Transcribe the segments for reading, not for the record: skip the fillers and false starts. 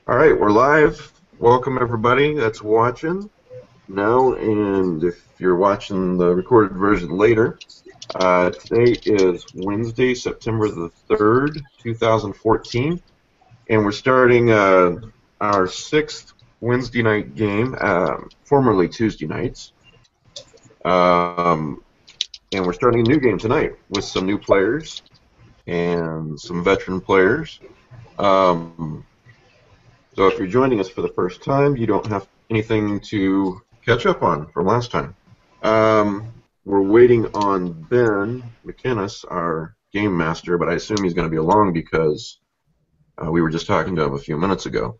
All right, we're live. Welcome everybody that's watching now, and if you're watching the recorded version later, today is Wednesday, September the 3rd, 2014, and we're starting our sixth Wednesday night game, formerly Tuesday nights, and we're starting a new game tonight with some new players and some veteran players. So if you're joining us for the first time, you don't have anything to catch up on from last time. We're waiting on Ben McInnes, our game master, but I assume he's going to be along because we were just talking to him a few minutes ago.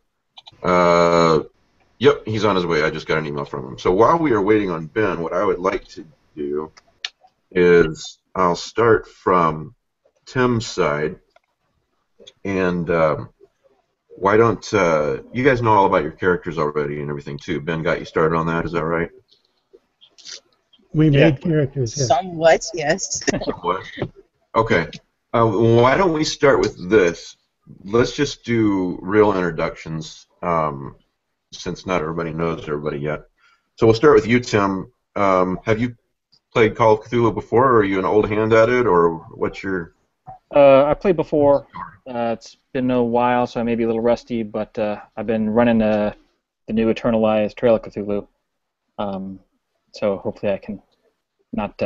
Yep, he's on his way. I just got an email from him. So while we are waiting on Ben, what I would like to do is I'll start from Tim's side, and why don't you guys know all about your characters already and everything too? Ben got you started on that, is that right? We made characters, yeah. Somewhat, yes. Somewhat. Okay. Why don't we start with this? Let's just do real introductions, since not everybody knows everybody yet. So we'll start with you, Tim. Have you played Call of Cthulhu before, or are you an old hand at it, or what's your... I played before. It's been a while, so I may be a little rusty, but I've been running the new Eternalized Trail of Cthulhu. So hopefully I can not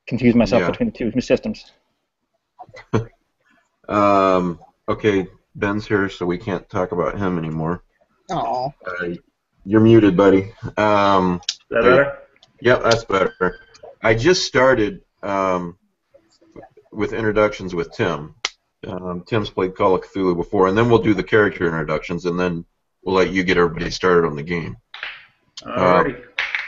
confuse myself between the two systems. Okay, Ben's here, so we can't talk about him anymore. Oh. You're muted, buddy. Is that better? Yep, that's better. I just started with introductions with Tim. Tim's played Call of Cthulhu before, and then we'll do the character introductions, and then we'll let you get everybody started on the game. Alrighty.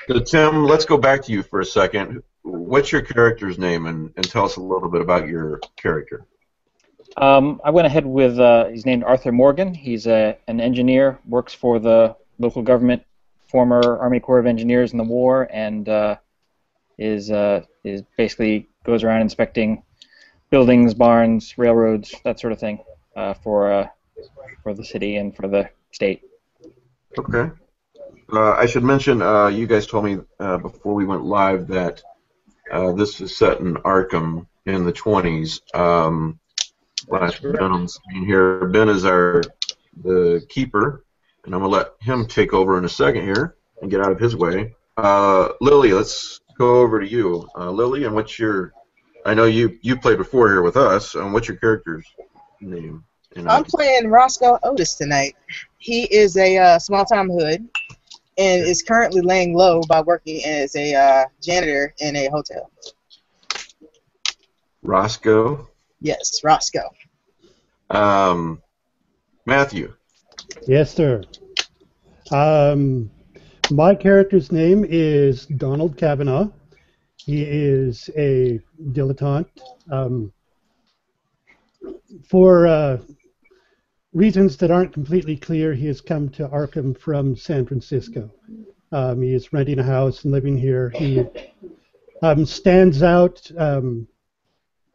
So Tim, let's go back to you for a second. What's your character's name, and tell us a little bit about your character. I went ahead with, he's named Arthur Morgan. He's an engineer, works for the local government, former Army Corps of Engineers in the war, and is basically goes around inspecting buildings, barns, railroads, that sort of thing, for the city and for the state. Okay. I should mention, you guys told me before we went live that this is set in Arkham in the 20s. Last Ben on the screen here. Ben is the keeper, and I'm going to let him take over in a second here and get out of his way. Lily, let's go over to you. Lily, and what's your... I know you played before here with us. What's your character's name? I'm playing Roscoe Otis tonight. He is a small-time hood and is currently laying low by working as a janitor in a hotel. Roscoe? Yes, Roscoe. Matthew? Yes, sir. My character's name is Donald Kavanaugh. He is a dilettante. For reasons that aren't completely clear, he has come to Arkham from San Francisco. He is renting a house and living here. He stands out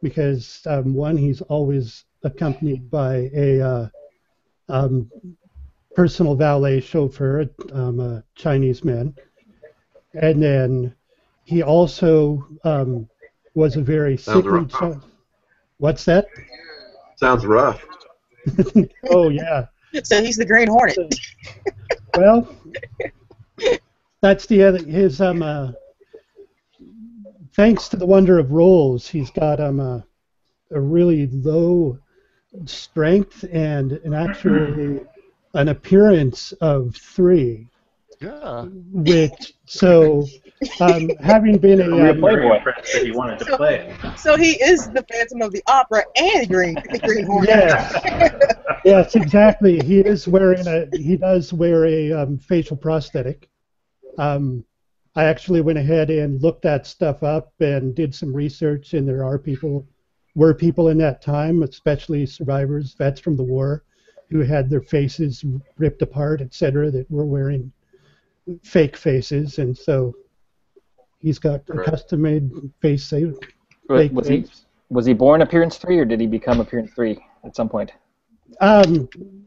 because, one, he's always accompanied by a personal valet chauffeur, a Chinese man. And then he also was a very sickly child. What's that? Sounds rough. Oh, yeah. So he's the Green Hornet. Well, that's the other... His thanks to the wonder of rolls, he's got a really low strength and actually an appearance of 3. Yeah. Which, so, having been a playboy that he wanted to play. So he is the Phantom of the Opera and the Green Hornet. Yes. Yes, exactly. He does wear a facial prosthetic. I actually went ahead and looked that stuff up and did some research, and there were people in that time, especially survivors, vets from the war, who had their faces ripped apart, etc., that were wearing fake faces, and so he's got a custom-made face. Was he born Appearance 3, or did he become Appearance 3 at some point?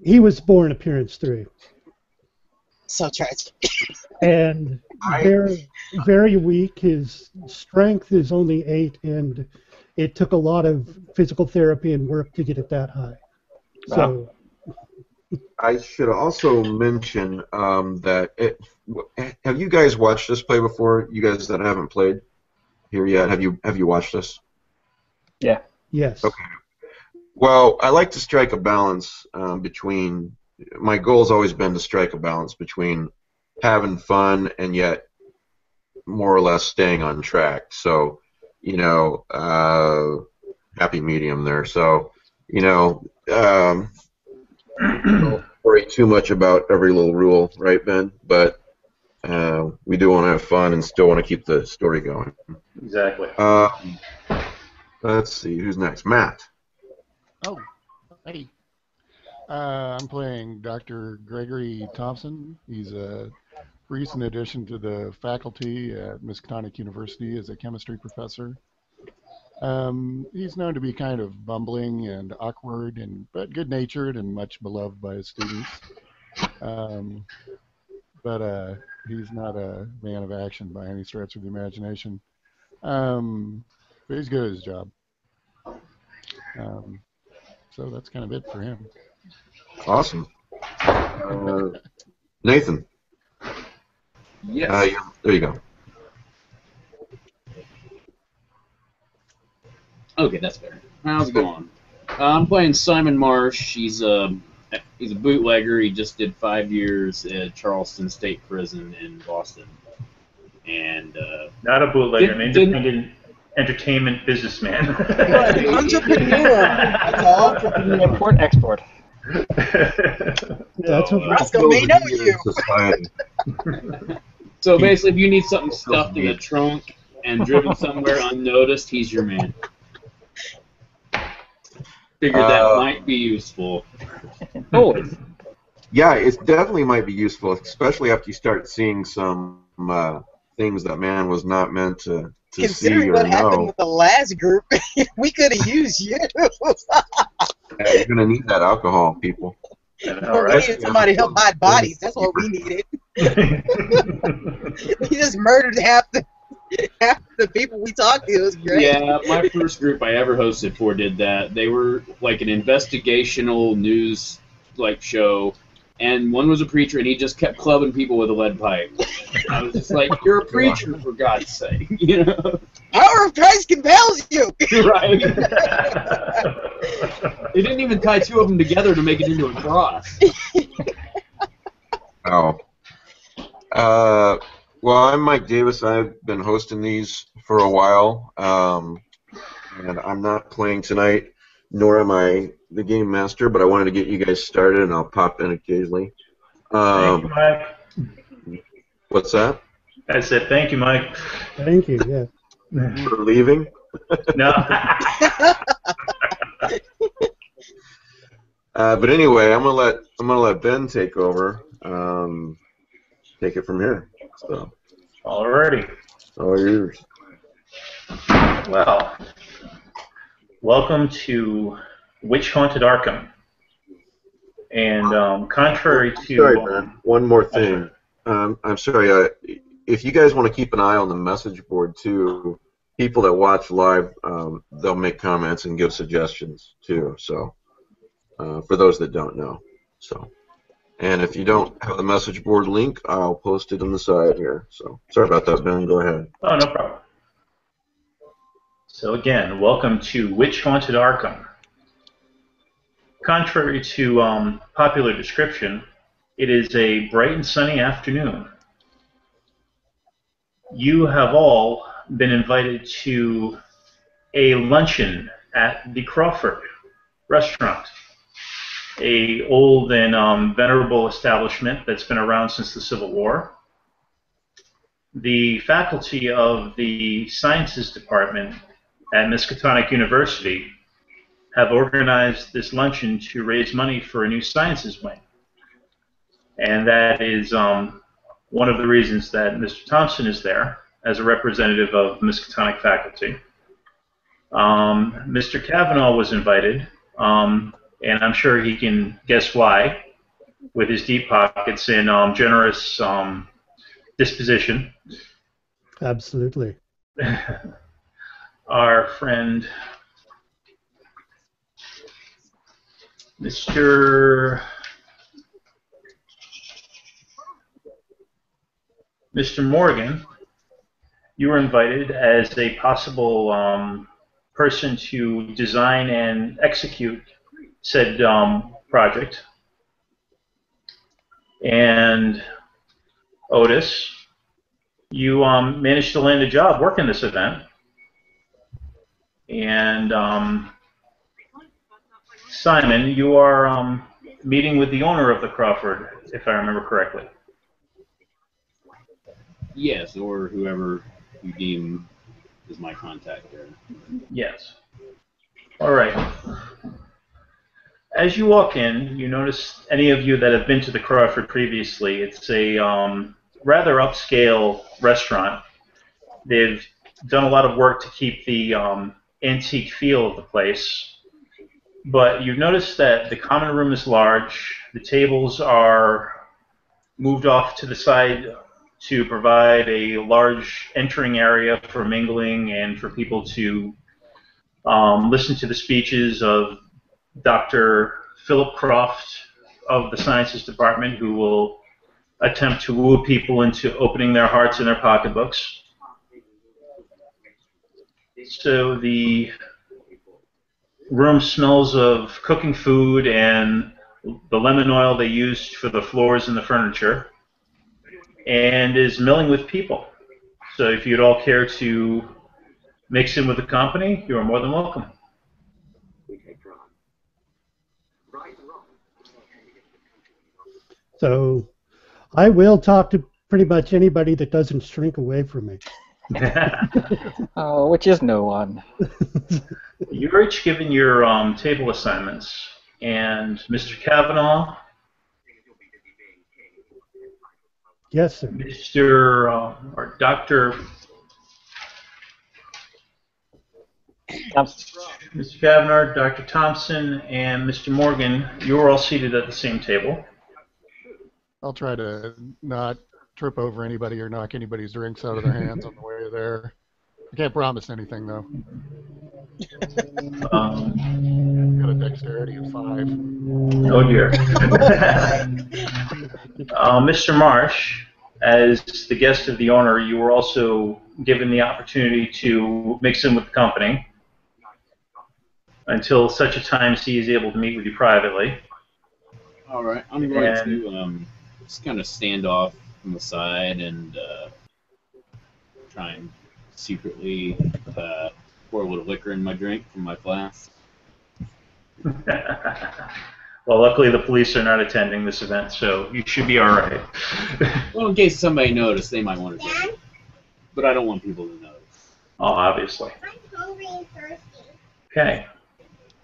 he was born appearance 3. So tragic. And very, very weak. His strength is only 8, and it took a lot of physical therapy and work to get it that high. So I should also mention have you guys watched this play before? You guys that haven't played here yet, have you watched this? Yeah. yes. Okay. Well, I like to strike a balance between. My goal's always been to strike a balance between having fun and yet more or less staying on track. So, happy medium there. So, don't worry too much about every little rule, right, Ben? But we do want to have fun and still want to keep the story going. Exactly. Let's see, who's next? Matt. Oh, hey. I'm playing Dr. Gregory Thompson. He's a recent addition to the faculty at Miskatonic University as a chemistry professor. He's known to be kind of bumbling and awkward, but good-natured and much beloved by his students. But he's not a man of action by any stretch of the imagination. But he's good at his job. So that's kind of it for him. Awesome. Nathan. Yes. There you go. Okay, that's better. How's it going? I'm playing Simon Marsh. He's a bootlegger. He just did 5 years at Charleston State Prison in Boston. And Not a bootlegger, an independent entertainment businessman. Entrepreneur. That's all. Import export. That's what Roscoe may know you. Society. so basically, if you need something stuffed in a trunk and driven somewhere unnoticed, he's your man. Figured that might be useful. Always. Yeah, it definitely might be useful, especially after you start seeing some things that man was not meant to see Considering or what happened know. with the last group, we could have used you. Yeah, you're gonna need that alcohol, people. All We right. needed somebody to help hide bodies. That's what we needed. He just murdered half the people we talked to. It was great. Yeah, my first group I ever hosted for did that. They were like an investigational news show, and one was a preacher, and he just kept clubbing people with a lead pipe. I was just like, "You're a preacher, for God's sake!" Power of Christ compels you. Right? They didn't even tie 2 of them together to make it into a cross. Oh. Well, I'm Mike Davis. I've been hosting these for a while, and I'm not playing tonight, nor am I the game master, but I wanted to get you guys started, and I'll pop in occasionally. Thank you, Mike. What's that? I said thank you, Mike. Thank you. Yeah. For leaving? No. But anyway, I'm gonna let Ben take over. Take it from here. So, Alrighty. all yours. Well, welcome to Witch Haunted Arkham. And contrary to... Sorry, man. One more thing. I'm sorry. If you guys want to keep an eye on the message board too, people that watch live, they'll make comments and give suggestions too. So, for those that don't know, and if you don't have the message board link, I'll post it on the side here. So, sorry about that, Ben. Go ahead. Oh, no problem. So again, welcome to Witch Haunted Arkham. Contrary to popular description, it is a bright and sunny afternoon. You have all been invited to a luncheon at the Crawford restaurant, a old and venerable establishment that's been around since the Civil War. The faculty of the Sciences Department at Miskatonic University have organized this luncheon to raise money for a new sciences wing. And that is one of the reasons that Mr. Thompson is there as a representative of Miskatonic faculty. Mr. Kavanaugh was invited and I'm sure he can guess why, with his deep pockets and generous disposition. Absolutely. Our friend Mr. Morgan, you were invited as a possible person to design and execute said project. And Otis, you managed to land a job working this event. And Simon, you are meeting with the owner of the Crawford, if I remember correctly. Yes, or whoever you deem is my contact there. Yes. All right. As you walk in, you notice, any of you that have been to the Crawford previously, it's a rather upscale restaurant. They've done a lot of work to keep the antique feel of the place. But you've noticed that the common room is large. The tables are moved off to the side to provide a large entering area for mingling and for people to listen to the speeches of Dr. Philip Croft of the Sciences Department, who will attempt to woo people into opening their hearts and their pocketbooks. So the room smells of cooking food and the lemon oil they used for the floors and the furniture, and is milling with people. So if you'd all care to mix in with the company, you are more than welcome. So I will talk to pretty much anybody that doesn't shrink away from me. Oh, which is no one. You're each given your table assignments, and Mr. Kavanaugh, Yes, sir. or Dr. Thompson. Mr. Kavanaugh, Dr. Thompson, and Mr. Morgan, you are all seated at the same table. I'll try to not trip over anybody or knock anybody's drinks out of their hands on the way there. I can't promise anything, though. Got a dexterity of 5. Oh dear. Mr. Marsh, as the guest of the owner, you were also given the opportunity to mix in with the company until such a time as he is able to meet with you privately. All right, I'm going to just kind of stand off from the side and try and secretly pour a little liquor in my drink from my flask. Well, luckily the police are not attending this event, so you should be all right. Well, in case somebody noticed, they might want to drink. But I don't want people to notice. Oh, obviously. Okay.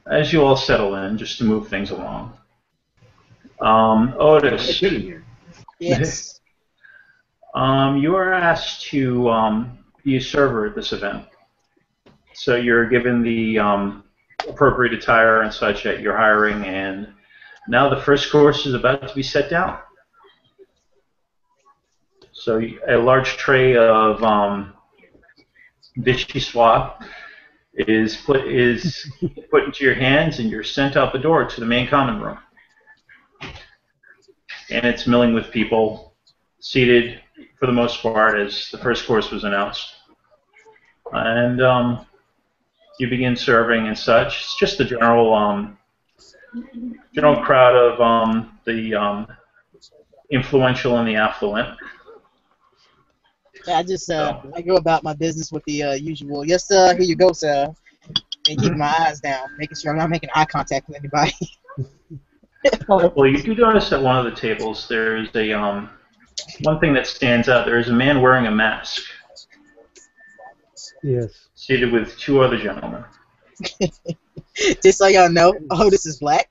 As you all settle in, just to move things along. Otis. Yes. You are asked to be a server at this event. So you're given the appropriate attire and such that you're hiring, and now the first course is about to be set down. So a large tray of vichyssoise is put into your hands, and you're sent out the door to the main common room. And it's milling with people seated for the most part as the first course was announced. And you begin serving and such. It's just the general crowd of the influential and the affluent. I just I go about my business with the usual, yes sir, here you go sir, and keep my eyes down, making sure I'm not making eye contact with anybody. Well, you do notice at one of the tables there's a one thing that stands out. There is a man wearing a mask. Yes. Seated with 2 other gentlemen. Just so y'all know, this is black.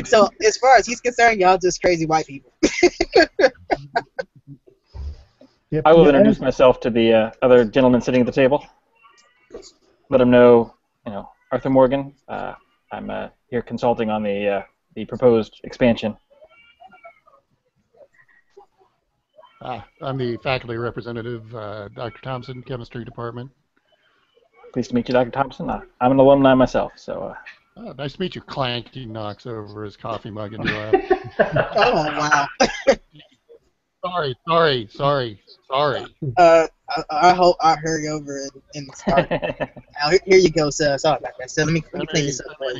So as far as he's concerned, y'all just crazy white people. Yep. I will introduce myself to the other gentleman sitting at the table. Let him know, Arthur Morgan, I'm here consulting on the proposed expansion. I'm the faculty representative, Dr. Thompson, Chemistry Department. Pleased to meet you, Dr. Thompson. I'm an alumni myself, so. Nice to meet you, Clank. He knocks over his coffee mug in your lap. Oh, wow. Sorry. I'll hurry over and start. Here you go, sir. Sorry about that. So let me clean this up for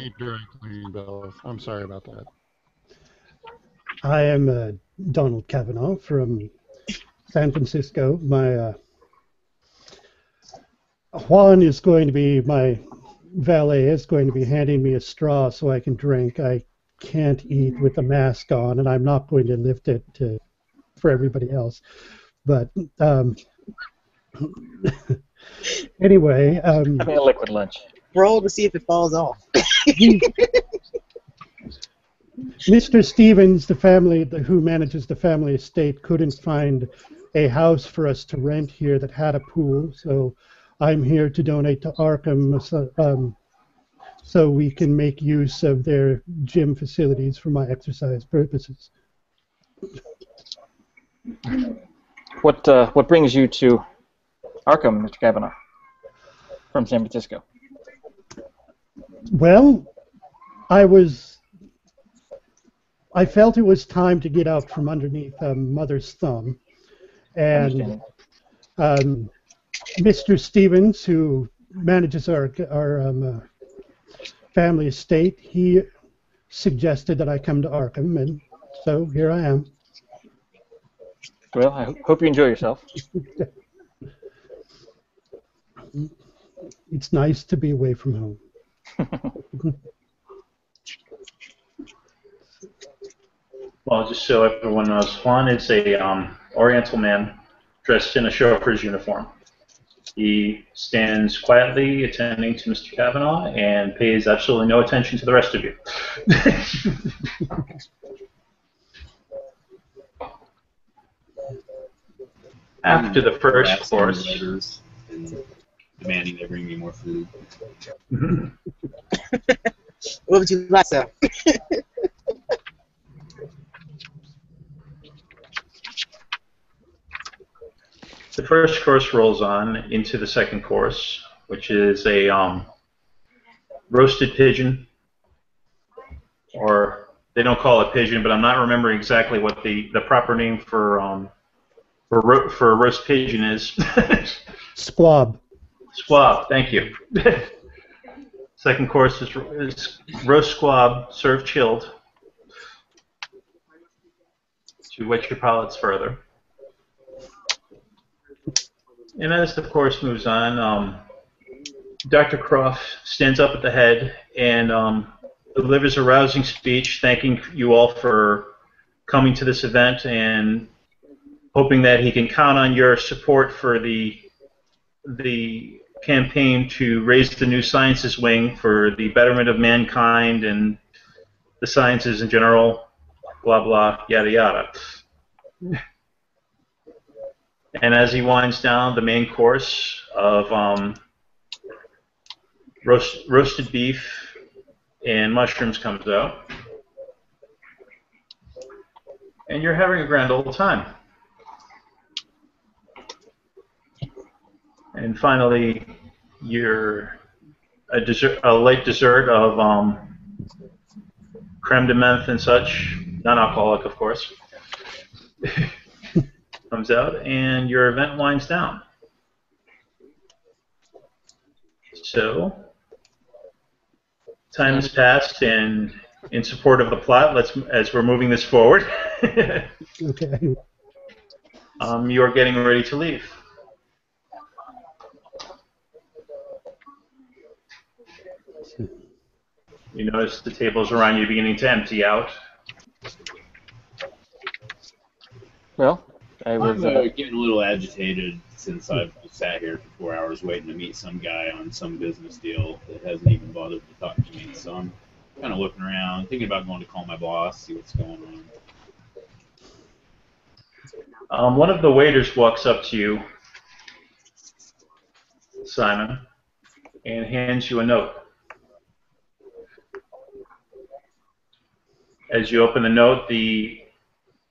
you. I'm sorry about that. I am Donald Cavanaugh from San Francisco. My Juan is going to be my valet. Is going to be handing me a straw so I can drink. I can't eat with the mask on, and I'm not going to lift it for everybody else. But anyway, having a liquid lunch. Roll to see if it falls off. Mr. Stevens, the family who manages the family estate, couldn't find a house for us to rent here that had a pool, so I'm here to donate to Arkham so we can make use of their gym facilities for my exercise purposes. What brings you to Arkham, Mr. Cavanaugh, from San Francisco? Well, I felt it was time to get out from underneath Mother's thumb, and Mr. Stevens, who manages our family estate, he suggested that I come to Arkham, and so here I am. Well, I hope you enjoy yourself. It's nice to be away from home. Well, just so everyone knows, Juan is a Oriental man dressed in a chauffeur's uniform. He stands quietly attending to Mr. Cavanaugh and pays absolutely no attention to the rest of you. After the first course, and demanding they bring me more food. What would you like, sir? the first course rolls on into the second course, which is a roasted pigeon, or they don't call it pigeon, but I'm not remembering exactly what the proper name for roast pigeon is. Squab. Squab, thank you. Second course is roast squab served chilled to wet your palates further. And as the course moves on, Dr. Croft stands up at the head and delivers a rousing speech thanking you all for coming to this event and hoping that he can count on your support for the campaign to raise the new sciences wing for the betterment of mankind and the sciences in general, blah, blah, yada, yada. And as he winds down, the main course of roasted beef and mushrooms comes out. And you're having a grand old time. And finally, you're a light dessert of creme de menthe and such, non-alcoholic, of course, comes out, and your event winds down. So, time has passed, and in support of the plot, as we're moving this forward, Okay. You're getting ready to leave. You notice the tables around you beginning to empty out. Well, I'm getting a little agitated since I've sat here for 4 hours waiting to meet some guy on some business deal that hasn't even bothered to talk to me. So I'm kind of looking around, thinking about going to call my boss, see what's going on. One of the waiters walks up to you, Simon, and hands you a note. As you open the note, it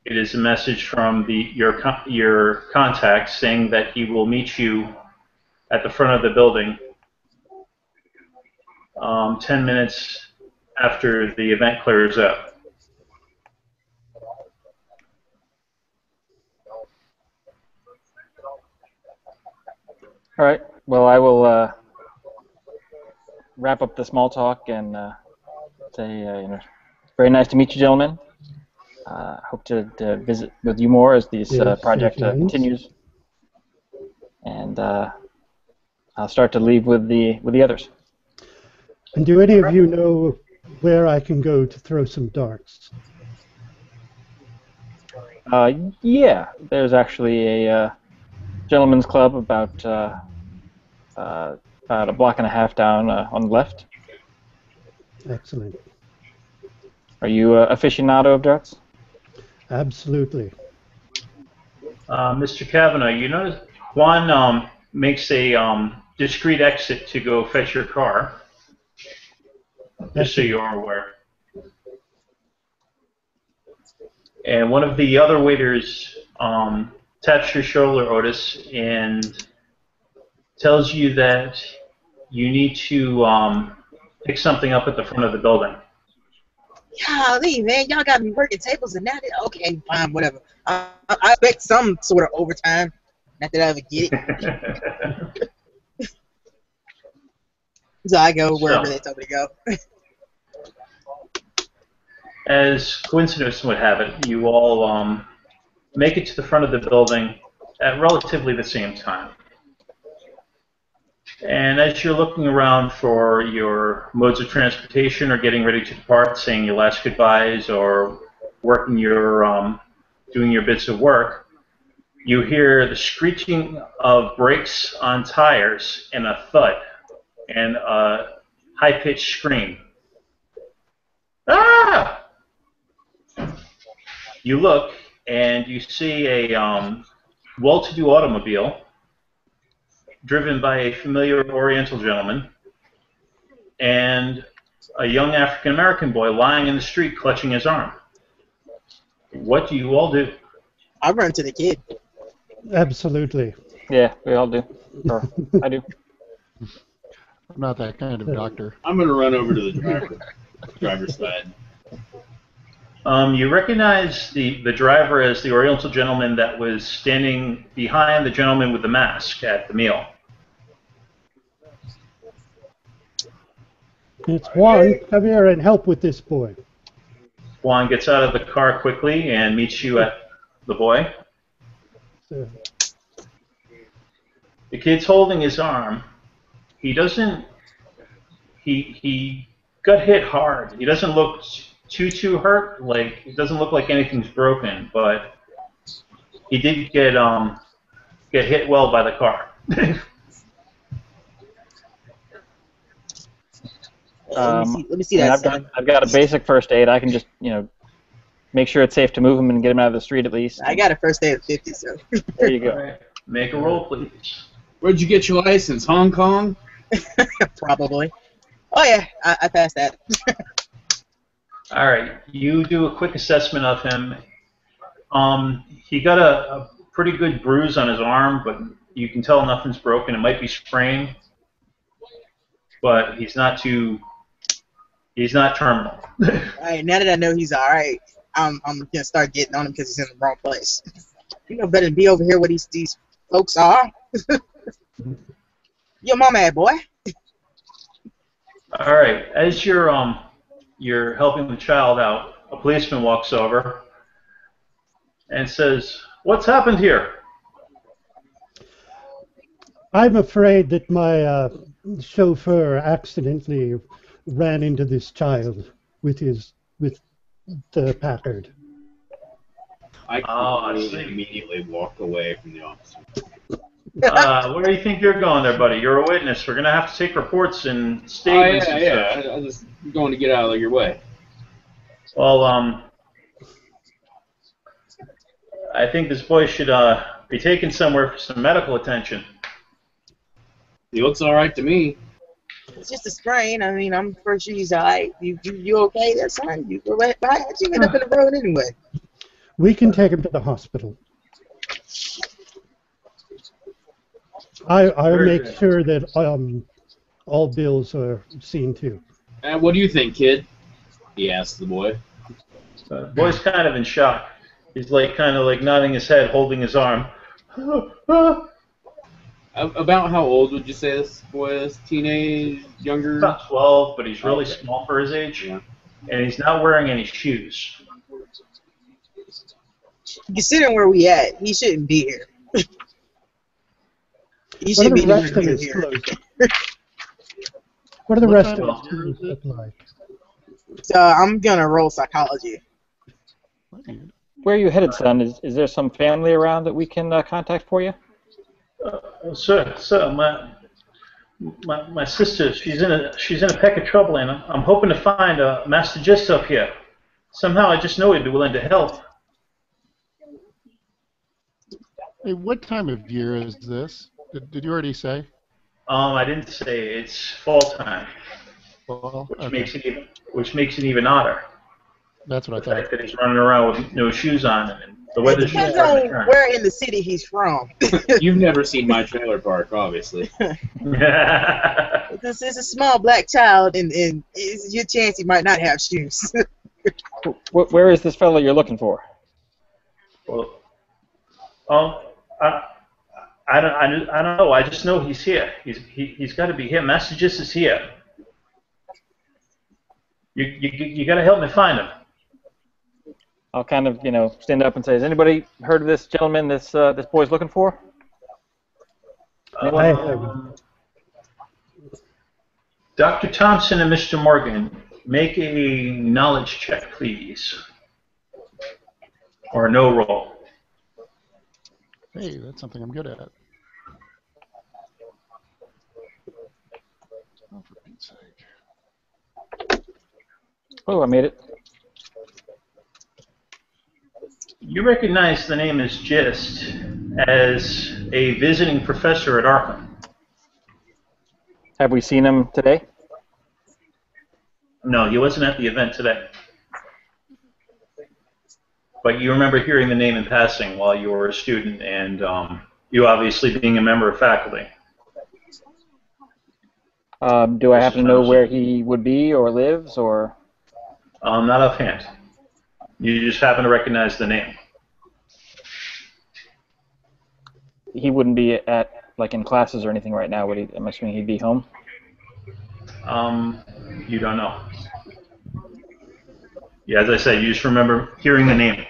is a message from your contact saying that he will meet you at the front of the building 10 minutes after the event clears up. All right. Well, I will wrap up the small talk and say, very nice to meet you, gentlemen. Hope to visit with you more as this project continues. And I'll start to leave with the others. And do any of you know where I can go to throw some darts? Yeah, there's actually a gentleman's club about a block and a half down on the left. Excellent. Are you aficionado of darts? Absolutely. Mr. Kavanaugh, you notice Juan makes a discreet exit to go fetch your car, just so you're aware. And one of the other waiters taps your shoulder, Otis, and tells you that you need to pick something up at the front of the building. Golly, man, y'all got me working tables and that. Okay, fine, whatever. I expect some sort of overtime. Not that I ever get it. So I go wherever they tell me to go. As coincidence would have it, you all make it to the front of the building at relatively the same time. And as you're looking around for your modes of transportation or getting ready to depart, saying your last goodbyes or working doing your bits of work, you hear the screeching of brakes on tires and a thud and a high-pitched scream. Ah! You look and you see a well-to-do automobile driven by a familiar Oriental gentleman and a young African-American boy lying in the street clutching his arm. What do you all do? I run to the kid. Absolutely. Yeah, we all do. Or I do. I'm not that kind of doctor. I'm going to run over to the driver's side. You recognize the driver as the Oriental gentleman that was standing behind the gentleman with the mask at the meal. It's Juan. Come here and help with this boy. Juan gets out of the car quickly and meets you at the boy. The kid's holding his arm. He doesn't. He got hit hard. He doesn't look too hurt. Like, it doesn't look like anything's broken, but he did get hit well by the car. Let me see that. I've got a basic first aid. I can just make sure it's safe to move him and get him out of the street at least. I got a first aid of 50, so. There you go. Right. Make a roll, please. Where'd you get your license? Hong Kong? Probably. Oh yeah, I passed that. All right, you do a quick assessment of him. He got a pretty good bruise on his arm, but you can tell nothing's broken. It might be sprained, but he's not terminal. All right, now that I know he's all right, I'm gonna start getting on him because he's in the wrong place. You know better than be over here where these folks are. Your mama at, boy. All right, as you're helping the child out, a policeman walks over and says, "What's happened here?" I'm afraid that my chauffeur accidentally ran into this child with the Packard. I immediately walk away from the officer. Where do you think you're going there, buddy? You're a witness. We're going to have to take reports and statements. Oh, yeah. I'm just going to get out of your way. Well, I think this boy should be taken somewhere for some medical attention. He looks all right to me. It's just a sprain. I mean, I'm pretty sure he's all right. You okay there, son? You go right by. You end up in the road anyway. We can take him to the hospital. I'll Very make good. sure that all bills are seen to. What do you think, kid? He asked the boy. The boy's kind of in shock. He's like kind of like nodding his head, holding his arm. About how old would you say this boy is? Teenage, younger? About 12, but he's really small for his age. Yeah. And he's not wearing any shoes. Considering where we at, he shouldn't be here. He What should are be the rest of here. his clothes? What are the What rest type of of his gear clothes is it? look like? So I'm gonna roll psychology. Where are you headed, son? Is there some family around that we can contact for you? Sir, my sister, she's in a peck of trouble, and I'm hoping to find Master Gist up here. Somehow, I just know he'd be willing to help. Hey, what time of year is this? Did you already say? I didn't say it's fall time, Well, which okay. makes it even odder. That's what I The thought. fact that he's running around with no shoes on, and the It weather's just depends starting to on turn. where in the city he's from. You've never seen my trailer park, obviously. This is a small black child, and it's your chance he might not have shoes. Where is this fellow you're looking for? Well, I don't know. I just know he's here. He's got to be here. Master Gist is here. You got to help me find him. I'll kind of, stand up and say, has anybody heard of this gentleman this boy's looking for? Dr. Thompson and Mr. Morgan, make a knowledge check, please. Or no roll. Hey, that's something I'm good at. Oh, for Pete's sake. Oh, I made it. You recognize the name as Gist as a visiting professor at Arkham. Have we seen him today? No, he wasn't at the event today. But you remember hearing the name in passing while you were a student, and you obviously being a member of faculty. Do I happen to know where he would be or lives, or? Not offhand. You just happen to recognize the name. He wouldn't be in classes or anything right now, would he? I'm assuming he'd be home. You don't know. Yeah, as I said, you just remember hearing the name.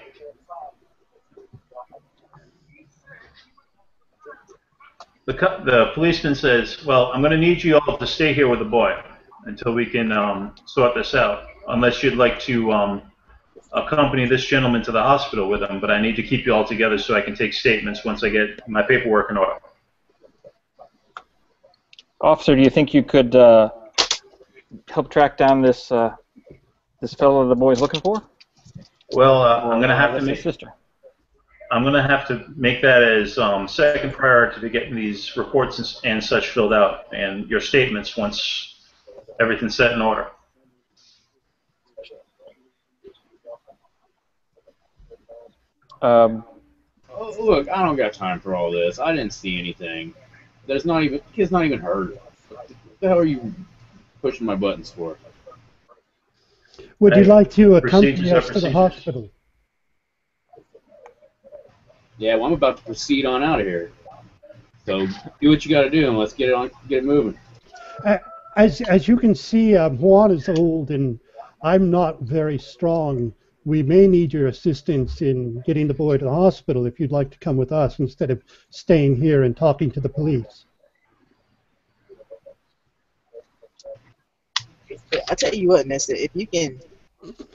The policeman says, well, I'm going to need you all to stay here with the boy until we can sort this out, unless you'd like to accompany this gentleman to the hospital with him, but I need to keep you all together so I can take statements once I get my paperwork in order. Officer, do you think you could help track down this fellow the boy's looking for? Well, I'm going to have to That's make his sister. I'm going to have to make that as second priority to getting these reports and such filled out, and your statements once everything's set in order. Oh, look, I don't got time for all this. I didn't see anything. Kid's not even hurt. What the hell are you pushing my buttons for? Would you Hey, like to accompany procedures are us to the procedures. hospital? Yeah, well, I'm about to proceed on out of here. So do what you got to do, and let's get it moving. As you can see, Juan is old and I'm not very strong. We may need your assistance in getting the boy to the hospital if you'd like to come with us instead of staying here and talking to the police. I'll tell you what, mister, if you can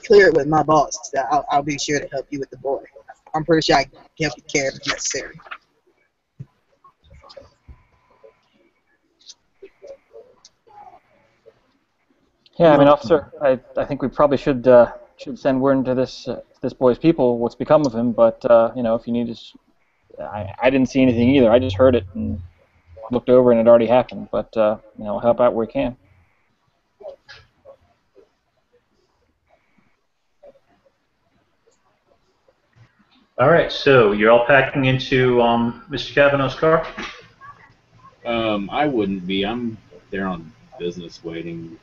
clear it with my boss, I'll be sure to help you with the boy. I'm pretty sure I can help you care if necessary. Yeah, I mean, officer, I think we probably should send word into this boy's people what's become of him. But if you need us, I didn't see anything either. I just heard it and looked over, and it already happened. But we'll help out where we can. All right, so you're all packing into Mr. Kavanaugh's car? I wouldn't be. I'm there on business waiting.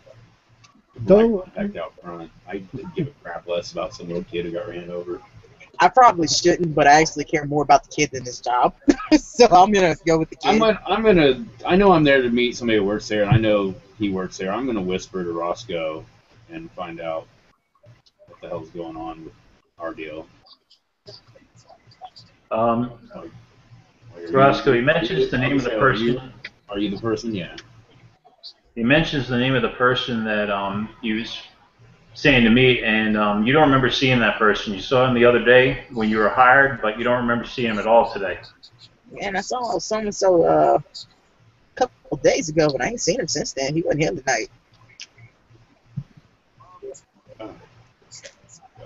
Though, Contact out front. I could give a crap less about some little kid who got ran over. I probably shouldn't, but I actually care more about the kid than this job. So I'm gonna go with the kid. I know I'm there to meet somebody who works there, and I know he works there. I'm gonna whisper to Roscoe and find out what the hell's going on with our deal. Roscoe, he mentions the name of the person. Are you the person? Yeah. He mentions the name of the person that he was saying to meet, and you don't remember seeing that person. You saw him the other day when you were hired, but you don't remember seeing him at all today. Man, I saw so-and-so a couple days ago, but I ain't seen him since then. He wasn't here tonight. Oh,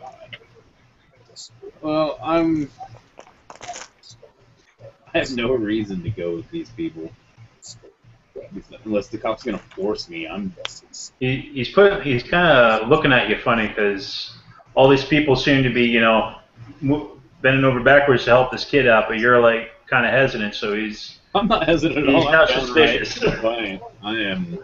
God. Well, I have no reason to go with these people. Unless the cop's gonna force me, He's kind of looking at you funny because all these people seem to be, bending over backwards to help this kid out, but you're like kind of hesitant. So I'm not hesitant at all. He's not suspicious. Fine. I am.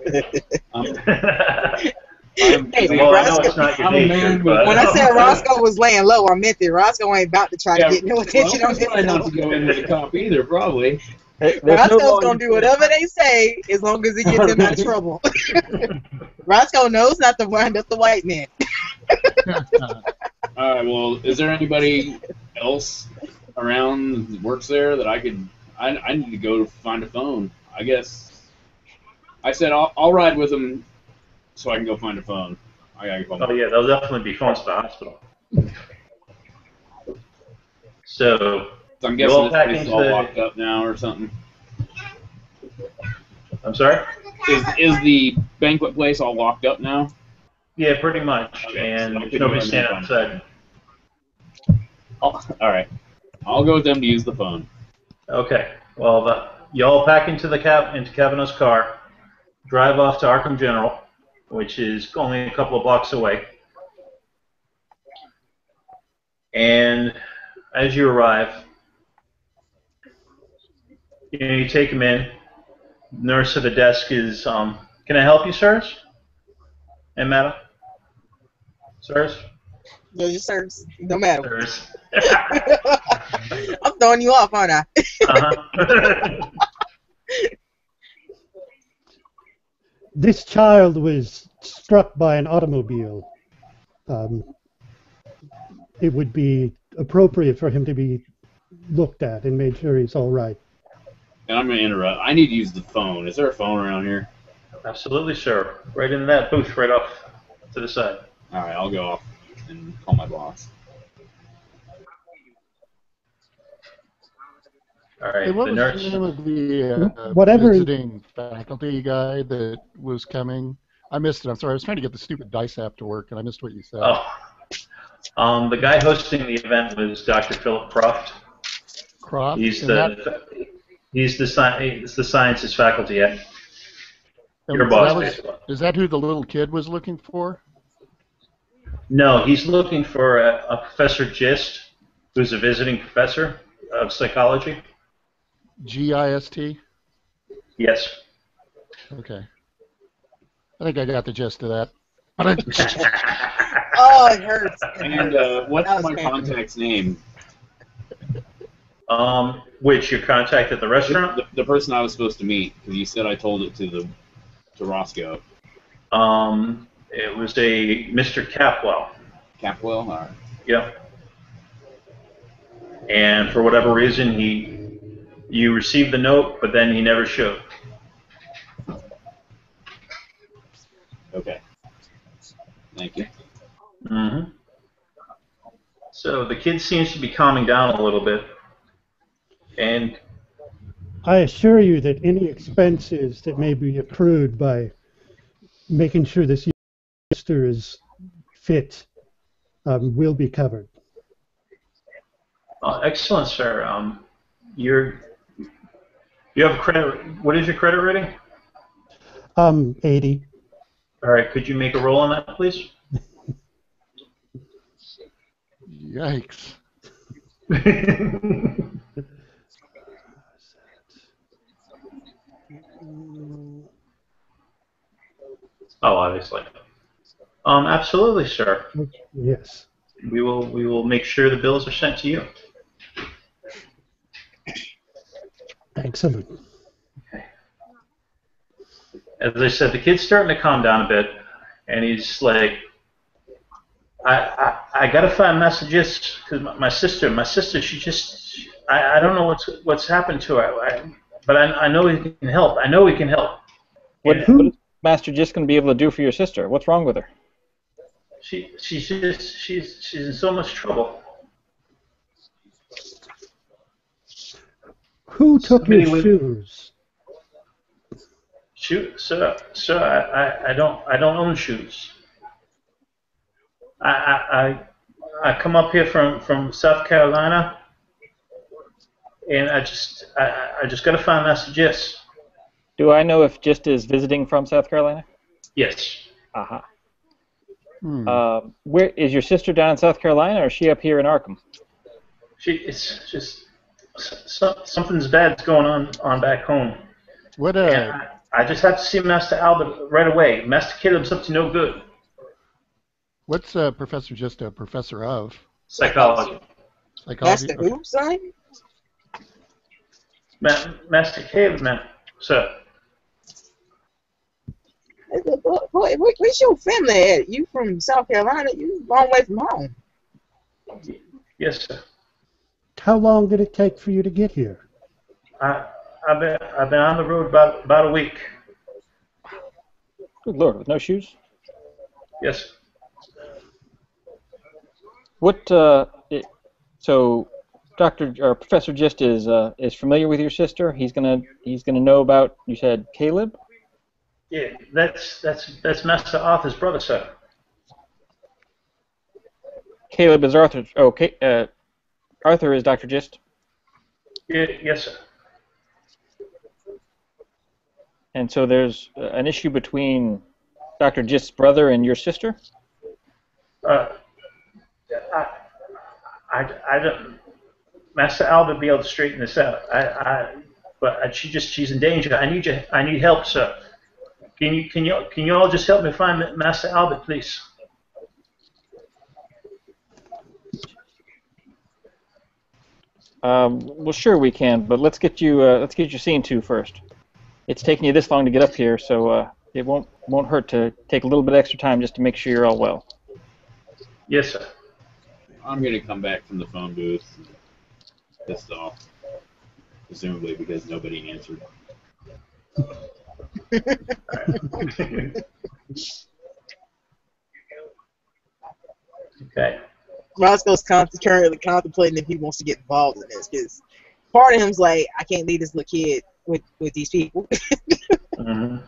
Hey, well, I know Roscoe, it's not your I'm a nature, man but when I said Roscoe was laying low, I meant that Roscoe ain't about to try to get no attention on I'm trying not to himself. go in with the cop either, probably. Roscoe's gonna do whatever they say as long as it gets him out of trouble. Roscoe knows not to wind up the white man. All right. Well, is there anybody else around that works there that I could? I need to go to find a phone. I guess. I said I'll ride with him so I can go find a phone. I gotta go. oh yeah, there'll definitely be phones at the hospital. So I'm you all guessing this pack place is into all the- locked up now or something. I'm sorry. Is the banquet place all locked up now? Yeah, pretty much, Okay, and so I there's could nobody go in standing and find outside. All right. I'll go with them to use the phone. Okay. Well, you all pack into Kavanaugh's car, drive off to Arkham General, which is only a couple of blocks away. And as you arrive, you take him in. Nurse at the desk is, can I help you, sirs? And madam? Sirs? No, just sirs. No matter. Sirs. I'm throwing you off, aren't I? Uh-huh. this child was struck by an automobile. It would be appropriate for him to be looked at and made sure he's all right. And I'm going to interrupt. I need to use the phone. Is there a phone around here? Absolutely, sir. Right in that booth, right off to the side. All right, I'll go off and call my boss. All right, Hey, what the was nurse. the name of the Whatever- visiting faculty guy that was coming? I missed it. I'm sorry. I was trying to get the stupid dice app to work, and I missed what you said. Oh, the guy hosting the event was Dr. Philip Croft. Croft? He's And the sciences faculty at your and boss. that was- basically. Is that who the little kid was looking for? No, he's looking for a Professor Gist, who's a visiting professor of psychology. GIST? Yes. Okay. I think I got the gist of that. Oh, it hurts. And what's That was my painful. contact's name? Which your contact at the restaurant? The person I was supposed to meet, because you said I told it to Roscoe. It was a Mr. Capwell. Capwell? All right. Yep. And for whatever reason, you received the note, but then he never showed. Okay. Thank you. Mm-hmm. So the kid seems to be calming down a little bit. And I assure you that any expenses that may be accrued by making sure this youngster is fit will be covered. excellent, sir. You have a credit. What is your credit rating? 80. All right. Could you make a roll on that, please? Yikes. Oh, obviously. Absolutely, sir. Yes. We will make sure the bills are sent to you. Excellent. As I said, the kid's starting to calm down a bit, and he's like, I gotta find messages because my sister, she just, I don't know what's happened to her, but I know he can help. I know he can help. What is Master just going to be able to do for your sister? What's wrong with her? She's in so much trouble. Who took your shoes? Sir, I don't own shoes. I come up here from South Carolina, and I just gotta find Master Jess. Do I know if Just is visiting from South Carolina? Yes. Aha. Where is your sister down in South Carolina, or is she up here in Arkham? It's just something's bad's going on back home. What I just have to see Master Albert right away. Master Caleb's up to no good. What's Professor just a professor of? Psychology. Master who, son? Master Caleb, man. Sir. Boy, where's your family at? You from South Carolina? You a long way from home. Yes, sir. How long did it take for you to get here? I've been on the road about a week. Good Lord, with no shoes? Yes. What? So, Professor Gist is familiar with your sister. He's gonna know about. You said Caleb. Yeah, that's Master Arthur's brother, sir. Caleb is Arthur. Okay. Arthur is Dr. Gist. Yeah, yes, sir. And so there's an issue between Dr. Gist's brother and your sister? I don't. Master Albert be able to straighten this out. But she's in danger. I need help, sir. Can you all just help me find Master Albert, please? Well, sure we can, but let's get you seen to first. It's taken you this long to get up here, so it won't hurt to take a little bit extra time just to make sure you're all well. Yes, sir. I'm gonna come back from the phone booth, pissed off, presumably because nobody answered. Okay. Roscoe's currently contemplating if he wants to get involved in this, because part of him's like, I can't leave this little kid with these people. Mm-hmm.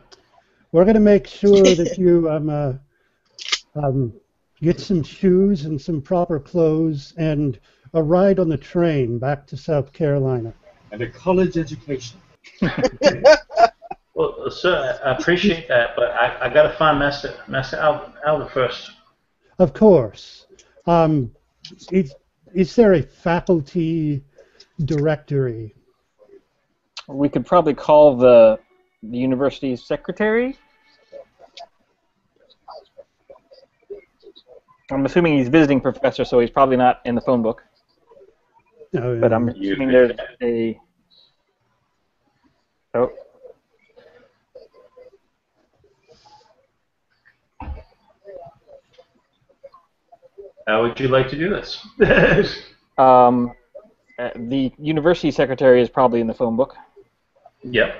We're going to make sure that you get some shoes and some proper clothes and a ride on the train back to South Carolina. And a college education. Well, sir, I appreciate that, but I got to find Master Albert first. Of course. Is there a faculty directory? We could probably call the university's secretary. I'm assuming he's visiting professor, so he's probably not in the phone book. No, But I'm assuming there's a... Oh. How would you like to do this? The university secretary is probably in the phone book. Yep.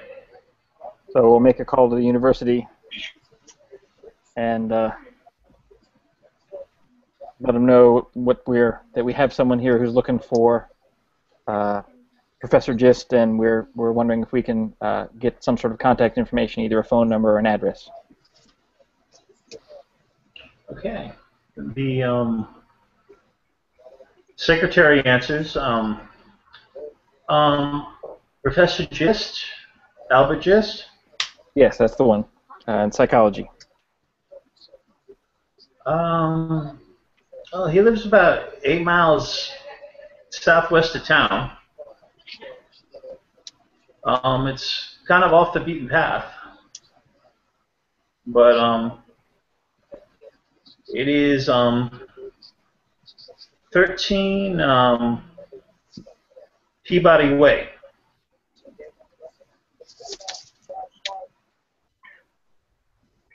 So we'll make a call to the university and let them know that we have someone here who's looking for Professor Gist, and we're wondering if we can get some sort of contact information, either a phone number or an address. Okay. The secretary answers. Professor Gist, Albert Gist. Yes, that's the one. In psychology. Well, he lives about 8 miles southwest of town. It's kind of off the beaten path, but it is 13 Peabody Way.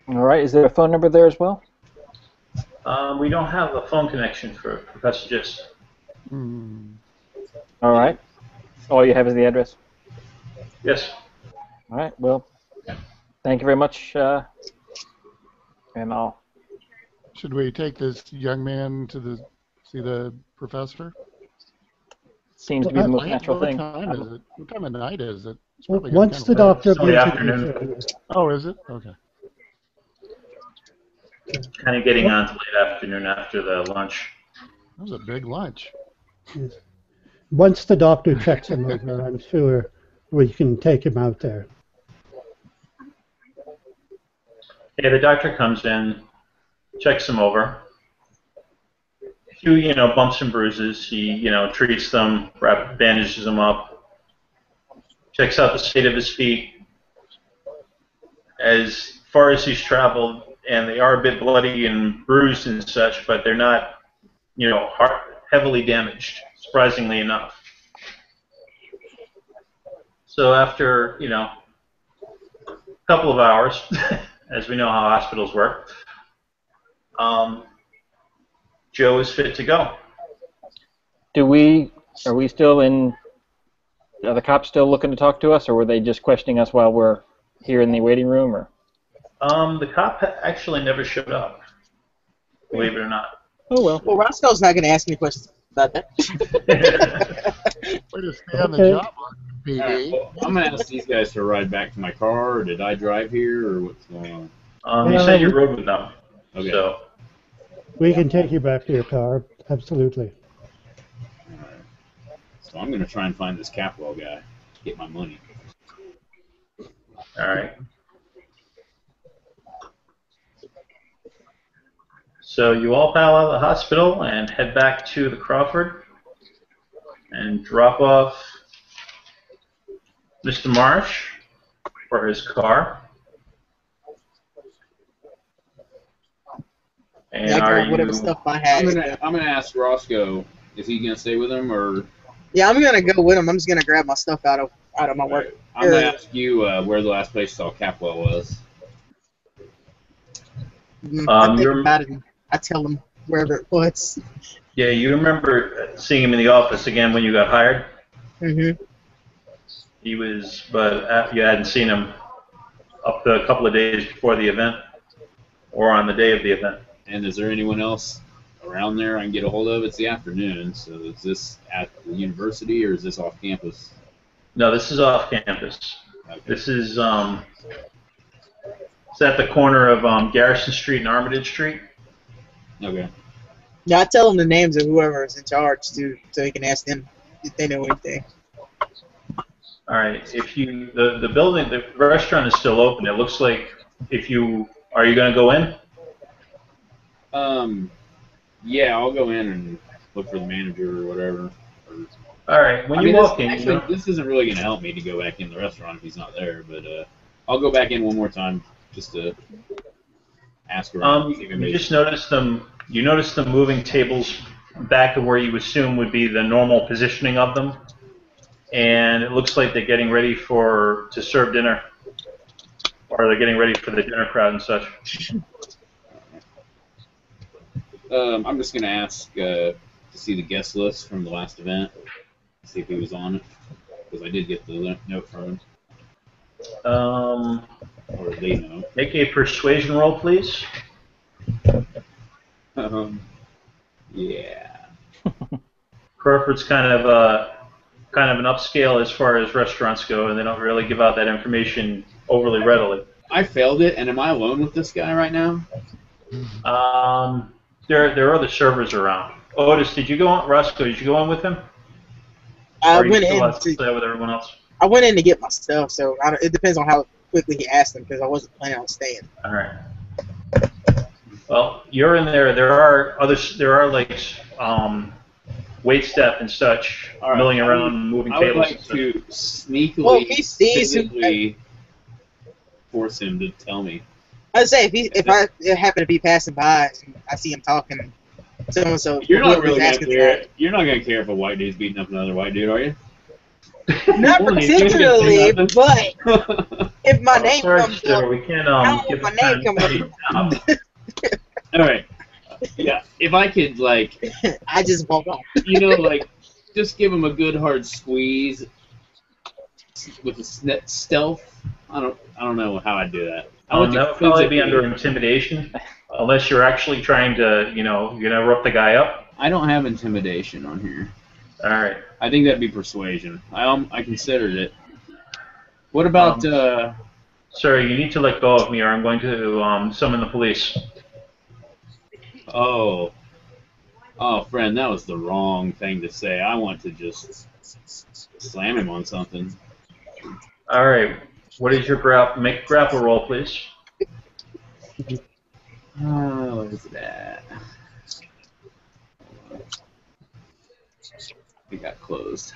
All right. Is there a phone number there as well? We don't have a phone connection for Professor Gist. All right. All you have is the address? Yes. All right. Well, thank you very much. And I'll... Should we take this young man to see the professor? Seems to be the most natural thing. What time is it? What time of night is it? It's Well, probably once the kinda late. doctor It's only gives it afternoon. Oh, is it? Okay. Kind of getting on to late afternoon after the lunch. That was a big lunch. yes. Once the doctor checks him over, I'm sure we can take him out there. Yeah, the doctor comes in, checks him over. A few, bumps and bruises. He, treats them, bandages them up, checks out the state of his feet. As far as he's traveled, and they are a bit bloody and bruised and such, but they're not, heavily damaged, surprisingly enough. So after, a couple of hours, as we know how hospitals work, Joe is fit to go. Are we still in... Are the cops still looking to talk to us, or were they just questioning us while we're here in the waiting room, or... The cop actually never showed up, believe it or not. Oh, well. Well, Roscoe's not going to ask me questions about that. Way to stay on the job, PD. Alright, well, I'm going to ask these guys to ride back to my car, or did I drive here, or what's going on? You said you rode with them, Okay. so... We can take you back to your car, absolutely. Alright. So I'm going to try and find this Capwell guy, get my money. All right. So you all pile out of the hospital and head back to the Crawford and drop off Mr. Marsh for his car. And Yeah, I are got whatever you? stuff I had. I'm gonna ask Roscoe, is he gonna stay with him, or? Yeah, I'm gonna go with him. I'm just gonna grab my stuff out of my work. Right. I'm gonna ask you where the last place you saw Capwell was. I think about it. I tell him wherever it was. Yeah, you remember seeing him in the office again when you got hired. Mm-hmm. He was, but you hadn't seen him up to a couple of days before the event, or on the day of the event. And is there anyone else around there I can get a hold of? It's the afternoon, so is this at the university or is this off campus? No, this is off campus. Okay. This is it's at the corner of Garrison Street and Armitage Street. Okay. Yeah, I tell him the names of whoever is in charge too, so he can ask them if they know anything. All right. If you the building, the restaurant is still open. It looks like are you going to go in? Yeah, I'll go in and look for the manager or whatever. All right. When you walk in, actually, this isn't really going to help me to go back in the restaurant if he's not there, but I'll go back in one more time just to ask around. See if you anybody's- just noticed them. You noticed them moving tables back to where you assume would be the normal positioning of them, and it looks like they're getting ready to serve dinner, or they're getting ready for the dinner crowd and such. I'm just going to ask to see the guest list from the last event, see if he was on it, because I did get the note from him. Or they know. Make a persuasion roll, please. Yeah. Crawford's kind of an upscale as far as restaurants go, and they don't really give out that information overly readily. I failed it, and am I alone with this guy right now? There are other servers around. Otis, did you go on? Roscoe, did you go on with him? I Or you went still in have to stay with everyone else? I went in to get my stuff, so it depends on how quickly he asked them because I wasn't planning on staying. All right. Well, you're in there. There are others. There are like wait step and such, All right, milling around, moving I would tables. like to sneakily, Well, he sees who- physically force him to tell me. I'd say if I happen to be passing by, and I see him talking, so You're not really gonna asking care. You're not gonna care if a white dude's beating up another white dude, are you? not Well, he's gonna particularly, say nothing. but if my name sorry, comes sir, up, we can't I don't give want my name the coming up. All right. Yeah, if I could, like, I just walk on. you know, like, just give him a good hard squeeze with a stealth. I don't know how I'd do that. I want That to would probably be physically- under intimidation, unless you're actually trying to, you're gonna rough the guy up. I don't have intimidation on here. All right. I think that'd be persuasion. I considered it. What about Sir, you need to let go of me, or I'm going to summon the police. Oh, friend, that was the wrong thing to say. I want to just slam him on something. All right. What is your make a grapple roll, please? What is that? It got closed.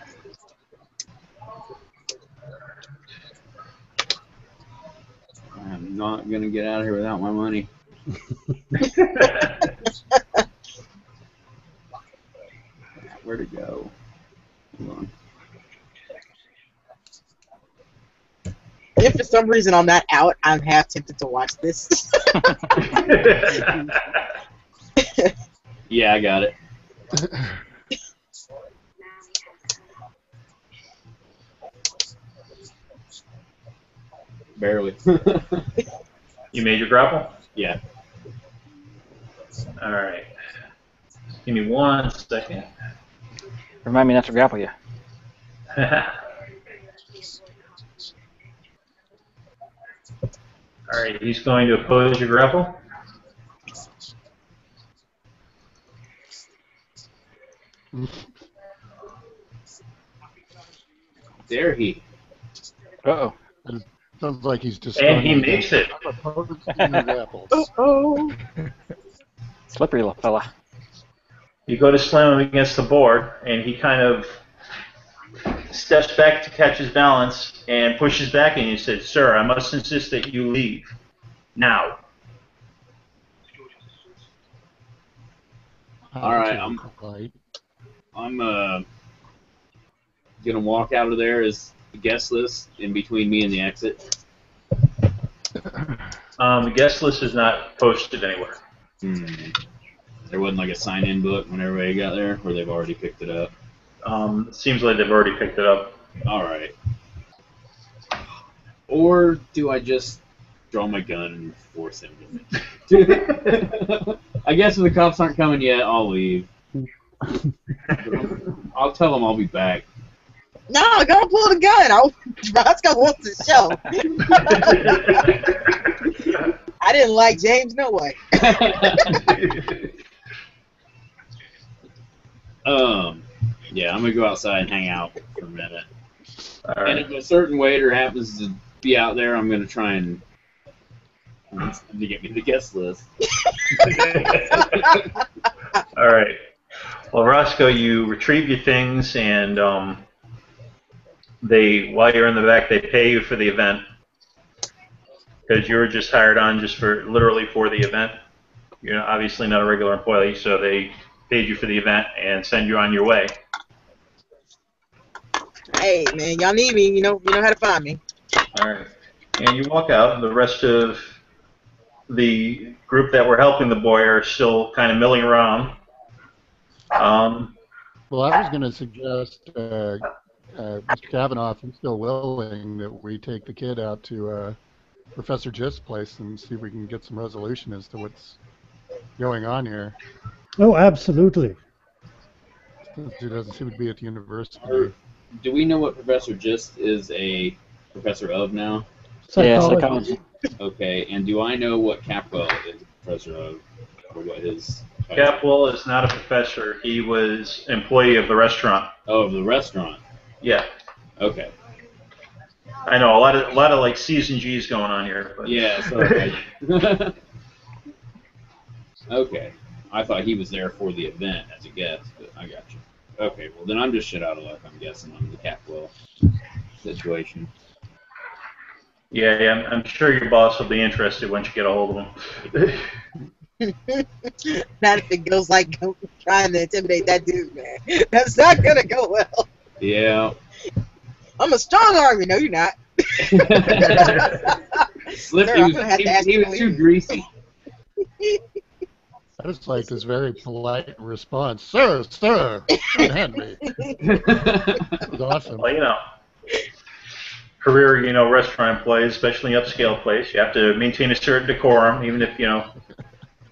I'm not gonna get out of here without my money. Where to go? Hold on. If for some reason I'm not out, I'm half tempted to watch this. Yeah, I got it. Barely. You made your grapple? Yeah. All right. Give me 1 second. Remind me not to grapple you. All right, he's going to oppose your grapple. Dare he? Uh-oh. Sounds like he's just. And he makes it. Oh. Slippery little fella. You go to slam him against the board, and he kind of steps back to catch his balance and pushes back, and you said, "Sir, I must insist that you leave now." All right, I'm gonna walk out of there as the guest list in between me and the exit. The guest list is not posted anywhere. There wasn't like a sign-in book when everybody got there, or they've already picked it up. It seems like they've already picked it up. All right. Or do I just draw my gun and force him to? I guess if the cops aren't coming yet, I'll leave. I'll tell them I'll be back. No, go pull the gun. Roscoe wants to show. I didn't like James no way. Yeah, I'm gonna go outside and hang out for a minute. All And right. if a certain waiter happens to be out there, I'm gonna try and to get me the guest list. All right. Well, Roscoe, you retrieve your things, and while you're in the back, they pay you for the event because you were just hired on literally for the event. You're obviously not a regular employee, so they paid you for the event and send you on your way. Hey, man, y'all need me. You know how to find me. All right. And you walk out, and the rest of the group that were helping the boy are still kind of milling around. Well, I was going to suggest, Mr. Kavanaugh, if he's still willing, that we take the kid out to Professor Gist's place and see if we can get some resolution as to what's going on here. Oh, absolutely. Since he doesn't seem to be at the university. Do we know what Professor Gist is a professor of now? Psychology. Okay, and do I know what Capwell is a professor of, or what his? Capwell is not a professor. He was employee of the restaurant. Oh, of the restaurant. Yeah. Okay. I know a lot of like C's and G's going on here. But. Yeah. So okay. I thought he was there for the event as a guest, but I got you. Okay, well then I'm just shit out of luck, I'm guessing, on the Catwell situation. Yeah, I'm sure your boss will be interested once you get a hold of him. Not if it goes like trying to intimidate that dude, man. That's not gonna go well. Yeah. I'm a strong army. No, you're not. Slip, Sir, he I'm gonna have to ask was you too later. greasy. I just like this very polite response. Sir, don't hand me. That was awesome. Well, career, restaurant employees, especially upscale place, you have to maintain a certain decorum, even if,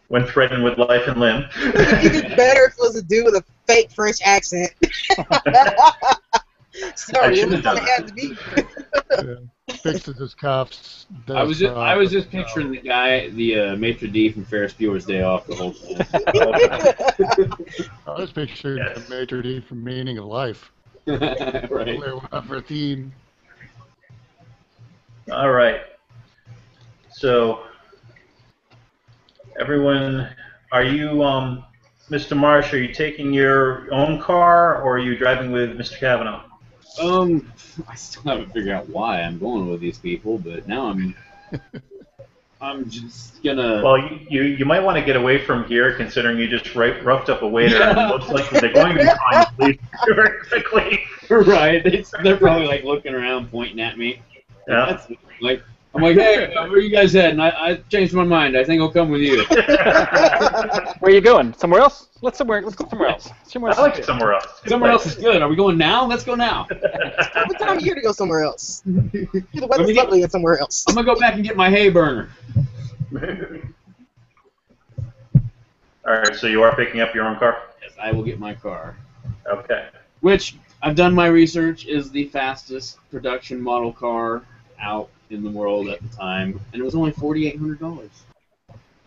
when threatened with life and limb. Even better if it was a dude with a fake French accent. Sorry, it was gonna have to be. Fixes his cuffs. I was just picturing the guy, the maitre d' from Ferris Bueller's Day Off the whole time. I was picturing the maitre d' from Meaning of Life. Right. For theme. All right. So, everyone, are you, Mr. Marsh, are you taking your own car, or are you driving with Mr. Kavanaugh? I still haven't figured out why I'm going with these people, but now I'm just gonna. Well, you might want to get away from here, considering you just roughed up a waiter, and most likely they're going to be trying to leave very quickly. Right. They're probably like looking around, pointing at me. Yeah. I'm like, hey, where are you guys heading? I changed my mind. I think I'll come with you. Where are you going? Somewhere else? Let's go somewhere else. I like it somewhere else. Somewhere else is good. Are we going now? Let's go now. What time of year to go somewhere else? The weather's lovely and somewhere else. I'm gonna go back and get my hay burner. All right, so you are picking up your own car? Yes, I will get my car. Okay. Which, I've done my research, is the fastest production model car out in the world at the time, and it was only $4,800.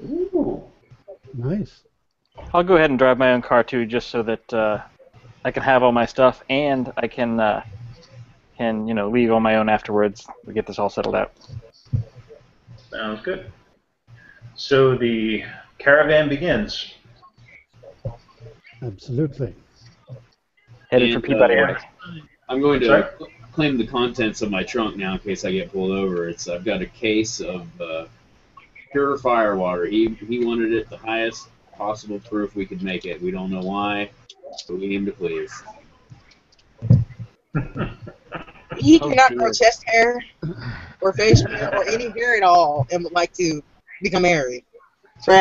Ooh. Nice. I'll go ahead and drive my own car too, just so that I can have all my stuff and I can leave on my own afterwards. We get this all settled out. Sounds good. So the caravan begins. Absolutely. Headed for Peabody Way. I'm going to claim the contents of my trunk now in case I get pulled over. I've got a case of pure firewater. He wanted it the highest possible proof we could make it. We don't know why, but we aim to please. He cannot grow chest hair or facial hair or any hair at all and would like to become married. So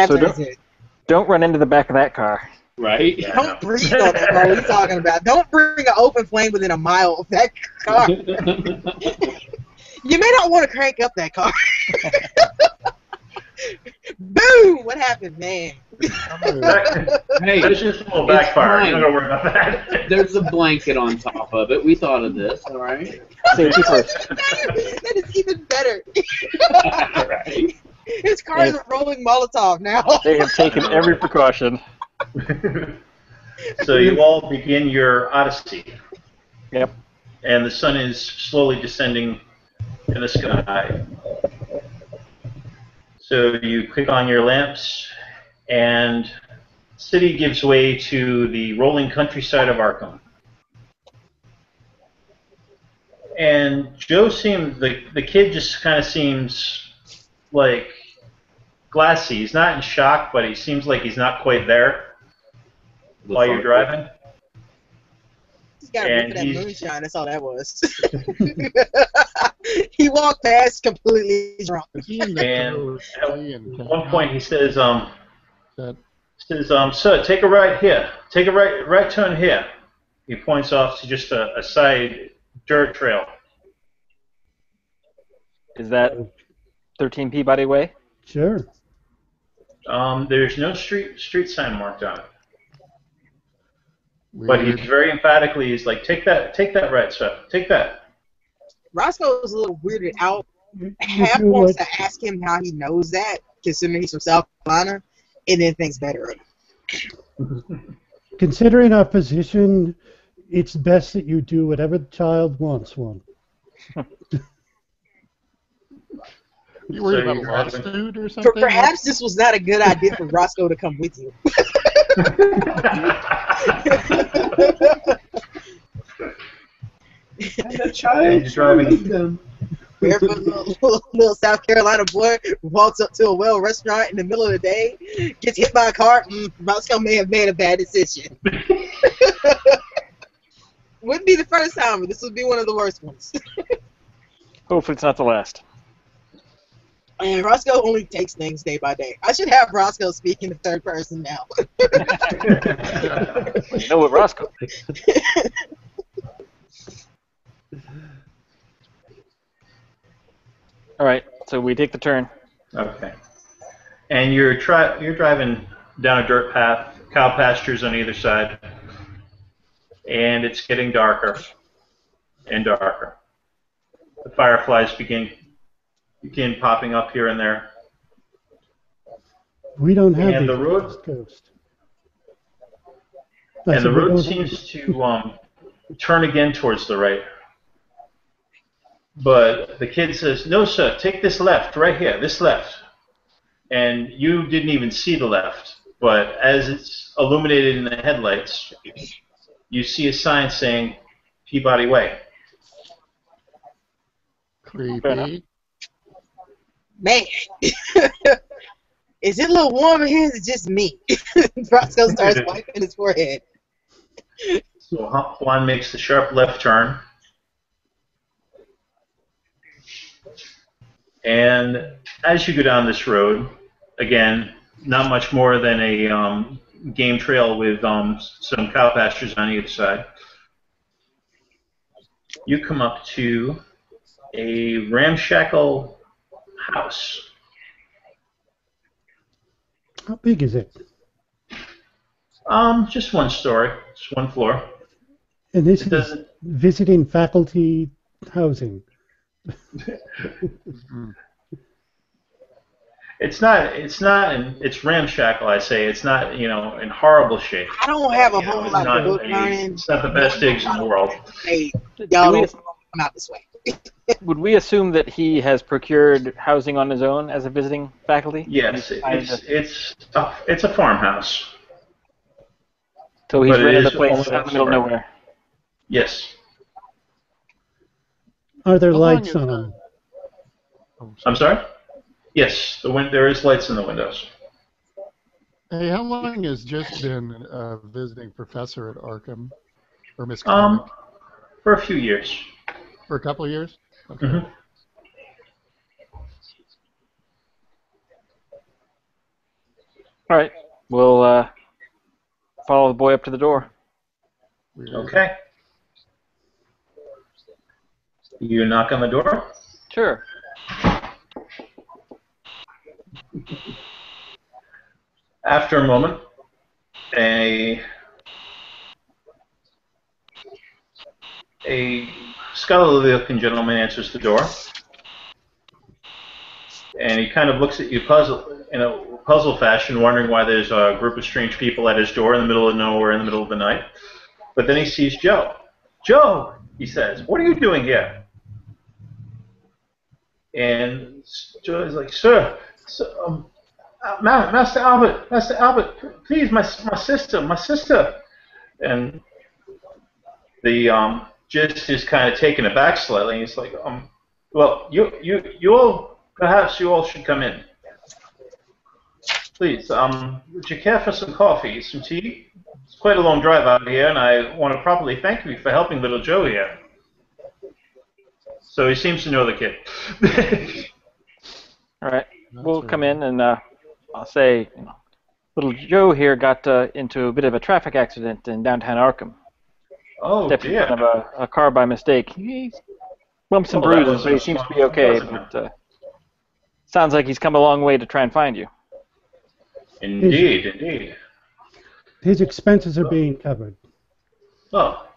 don't run into the back of that car. Right? Yeah, Don't breathe on that car. What are you talking about? Don't bring an open flame within a mile of that car. You may not want to crank up that car. Boom! What happened, man? Hey, It's just a little backfire. You don't gotta worry about that. there's a blanket on top of it. We thought of this, all right? Safety first. That is even better. Right. His car is a rolling Molotov now. They have taken every precaution. So you all begin your odyssey. Yep. And the sun is slowly descending in the sky. So you click on your lamps, and the city gives way to the rolling countryside of Arkham. And Joe seems, the kid just kind of seems like glassy. He's not in shock, but he seems like he's not quite there while you're driving. He's got a whiff of that moonshine. That's all that was. He walked past completely drunk. And at one point he says, "Sir, take a right here. Take a right turn here." He points off to just a side dirt trail. Is that 13 Peabody Way? Sure. There's no street sign marked on it. But he's very emphatically, he's like, take that right, sir. Take that. Roscoe is a little weirded out. Half wants to ask him how he knows that, considering he's from South Carolina, and then thinks better of it. Considering our position, it's best that you do whatever the child wants one. You worried about a lawsuit or something? Perhaps this was not a good idea for Roscoe to come with you. And the child. And you're driving. Barefoot little South Carolina boy walks up to a well restaurant in the middle of the day, gets hit by a car. Roscoe may have made a bad decision. Wouldn't be the first time, but this would be one of the worst ones. Hopefully it's not the last. And Roscoe only takes things day by day. I should have Roscoe speak in the third person now. You know what Roscoe thinks. All right, so we take the turn. Okay. And you're driving down a dirt path, cow pastures on either side, and it's getting darker and darker. The fireflies begin popping up here and there. We don't have And these the road- on East Coast. And the road seems to turn again towards the right. But the kid says, "No, sir, take this left, right here, this left." And you didn't even see the left, but as it's illuminated in the headlights, you see a sign saying Peabody Way. Creepy. Man, is it a little warm in here? Or is it just me? Roscoe starts wiping his forehead. So Juan makes the sharp left turn. And as you go down this road, again, not much more than a game trail with some cow pastures on either side. You come up to a ramshackle house. How big is it? Just one story, just one floor. And this It is doesn't. visiting faculty housing. It's not. It's ramshackle. I say it's not. In horrible shape. I don't have a You know, whole it's lot not of book a- learning. It's not the best digs in the world. Hey, Do y'all we- don't come out this way. Would we assume that he has procured housing on his own as a visiting faculty? Yes, it's a farmhouse. So he's but it rented a is place only out in the middle of one story. nowhere. Yes. Are there How long lights is on that? them? Oh, I'm sorry. Yes, there is lights in the windows. Hey, how long has just been a visiting professor at Arkham, or Miss Comic? For a few years. For a couple of years? Okay. Mhm. All right, we'll follow the boy up to the door. Weird. Okay. You knock on the door. Sure. After a moment, a scholarly-looking gentleman answers the door, and he kind of looks at you in a puzzle fashion, wondering why there's a group of strange people at his door in the middle of nowhere in the middle of the night. But then he sees Joe. "Joe," he says, "what are you doing here?" And Joe is like, "Sir, Master Albert, please, my sister." And the gist is kind of taken aback slightly. He's like, well, perhaps you all should come in. Please, would you care for some coffee, some tea? It's quite a long drive out here, and I want to properly thank you for helping little Joe here. So he seems to know the kid. All right, we'll right. come in and I'll say, little Joe here got into a bit of a traffic accident in downtown Arkham. Oh, Stepped in dear. front of a car by mistake. He's bumps and Oh, that bruises, but he wasn't seems to fun, be okay. wasn't it? But sounds like he's come a long way to try and find you. Indeed, indeed. His expenses are being covered. Oh,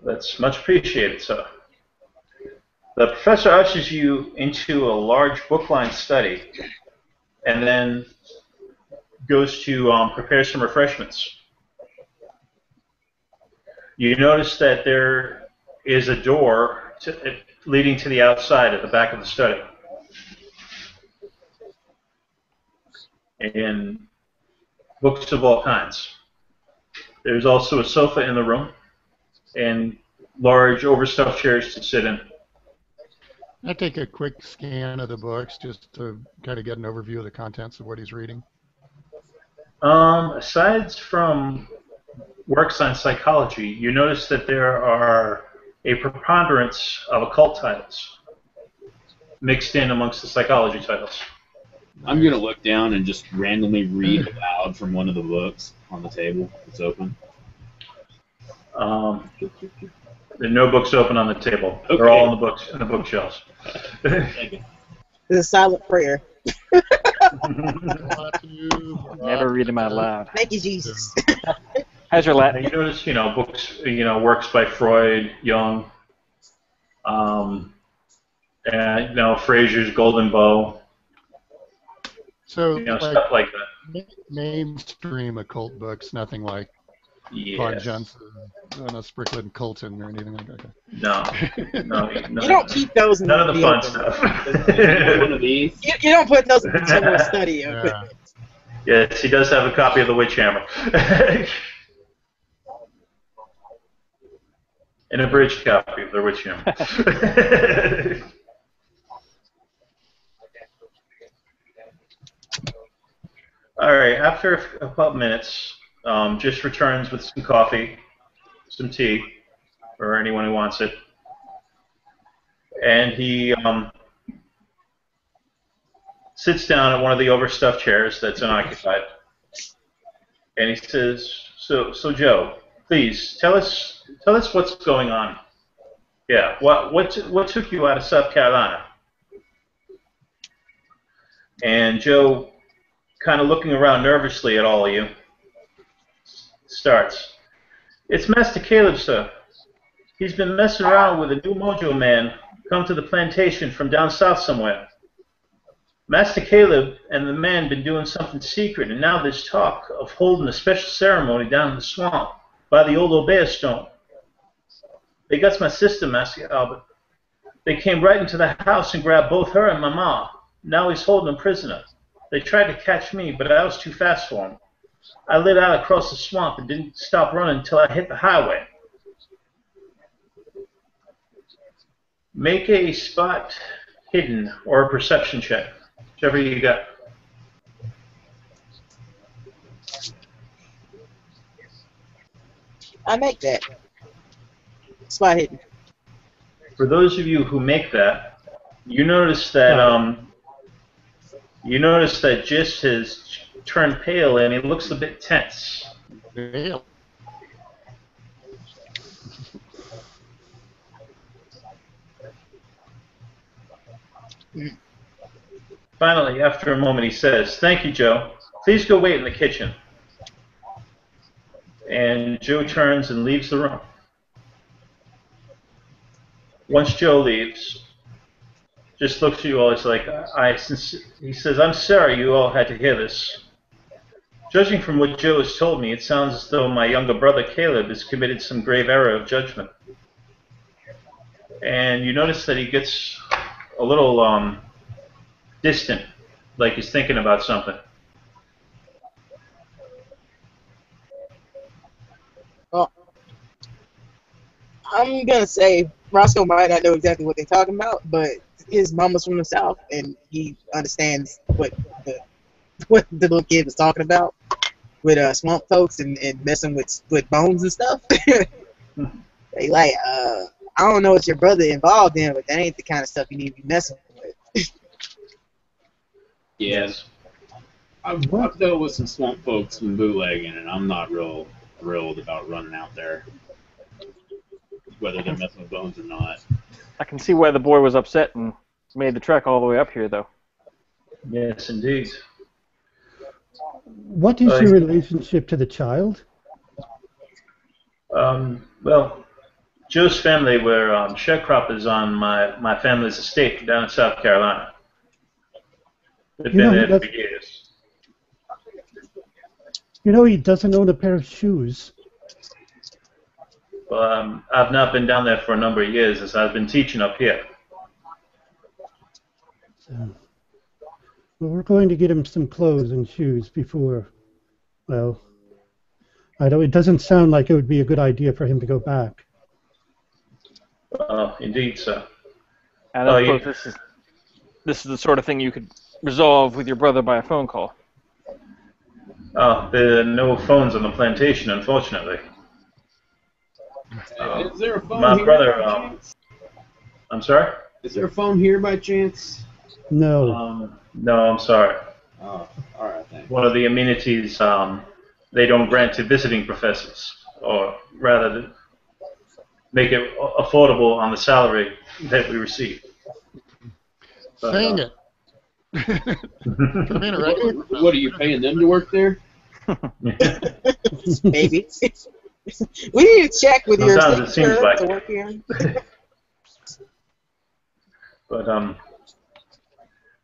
that's much appreciated, sir. The professor ushers you into a large book-lined study and then goes to prepare some refreshments. You notice that there is a door leading to the outside at the back of the study. And books of all kinds. There's also a sofa in the room and large overstuffed chairs to sit in. I take a quick scan of the books just to kind of get an overview of the contents of what he's reading. Aside from works on psychology, you notice that there are a preponderance of occult titles mixed in amongst the psychology titles. I'm going to look down and just randomly read aloud from one of the books on the table. It's open. There are no books open on the table. Okay. They're all in the bookshelves. It's a silent prayer. Never read them out loud. Thank you, Jesus. How's your Latin? You notice, books, works by Freud, Jung, and Fraser's Golden Bow. So, Stuff like that. Mainstream occult books, nothing like Von Johnson, Strickland, Colton, or anything like that. No. You don't keep those in none of the fun open. stuff. One of these. You don't put those in the general study. Yeah. Yes, he does have a copy of The Witch Hammer. An abridged copy of The Witch Hammer. All right, after a couple minutes, just returns with some coffee, some tea, for anyone who wants it. And he sits down at one of the overstuffed chairs that's unoccupied. And he says, So Joe, please tell us what's going on. Yeah, what took you out of South Carolina? And Joe, kind of looking around nervously at all of you, starts. It's Master Caleb, sir. He's been messing around with a new mojo man come to the plantation from down south somewhere. Master Caleb and the man been doing something secret, and now there's talk of holding a special ceremony down in the swamp by the old Obeah stone. They got my sister, Master Albert. They came right into the house and grabbed both her and Mama. Now he's holding them prisoner. They tried to catch me, but I was too fast for them. I lit out across the swamp and didn't stop running until I hit the highway. Make a spot hidden or a perception check, whichever you got. I make that. Spot hidden. For those of you who make that, you notice that Gist has turned pale and he looks a bit tense. Hale. Finally, after a moment, he says, "Thank you, Joe. Please go wait in the kitchen." And Joe turns and leaves the room. Once Joe leaves, just looks at you all. It's like, he says, "I'm sorry you all had to hear this. Judging from what Joe has told me, it sounds as though my younger brother Caleb has committed some grave error of judgment." And you notice that he gets a little distant, like he's thinking about something. Well, I'm gonna say Roscoe might not know exactly what they're talking about, but his mama's from the South, and he understands what the little kid was talking about with swamp folks and messing with bones and stuff. They like, I don't know what your brother involved in, but that ain't the kind of stuff you need to be messing with. Yes. I've dealt with some swamp folks from bootlegging, and I'm not real thrilled about running out there, whether they're messing with bones or not. I can see why the boy was upset and made the trek all the way up here, though. Yes, indeed. What is your relationship to the child? Well, Joe's family were sharecroppers on my family's estate down in South Carolina. They've been there for years. You know, he doesn't own a pair of shoes. Well, I've not been down there for a number of years as I've been teaching up here. So, well, we're going to get him some clothes and shoes before, well, I know it doesn't sound like it would be a good idea for him to go back. Indeed, sir. And I suppose this is the sort of thing you could resolve with your brother by a phone call. There are no phones on the plantation, unfortunately. Is there a phone My here brother, by chance? I'm sorry? Is there a phone here by chance? No. No, I'm sorry. Oh, all right, thanks. One of the amenities they don't grant to visiting professors, or rather make it affordable on the salary that we receive. But, Dang it. Come in a regular What are you paying them to work there? Maybe. We need to check with your Sometimes it seems signature like to it. work here. But,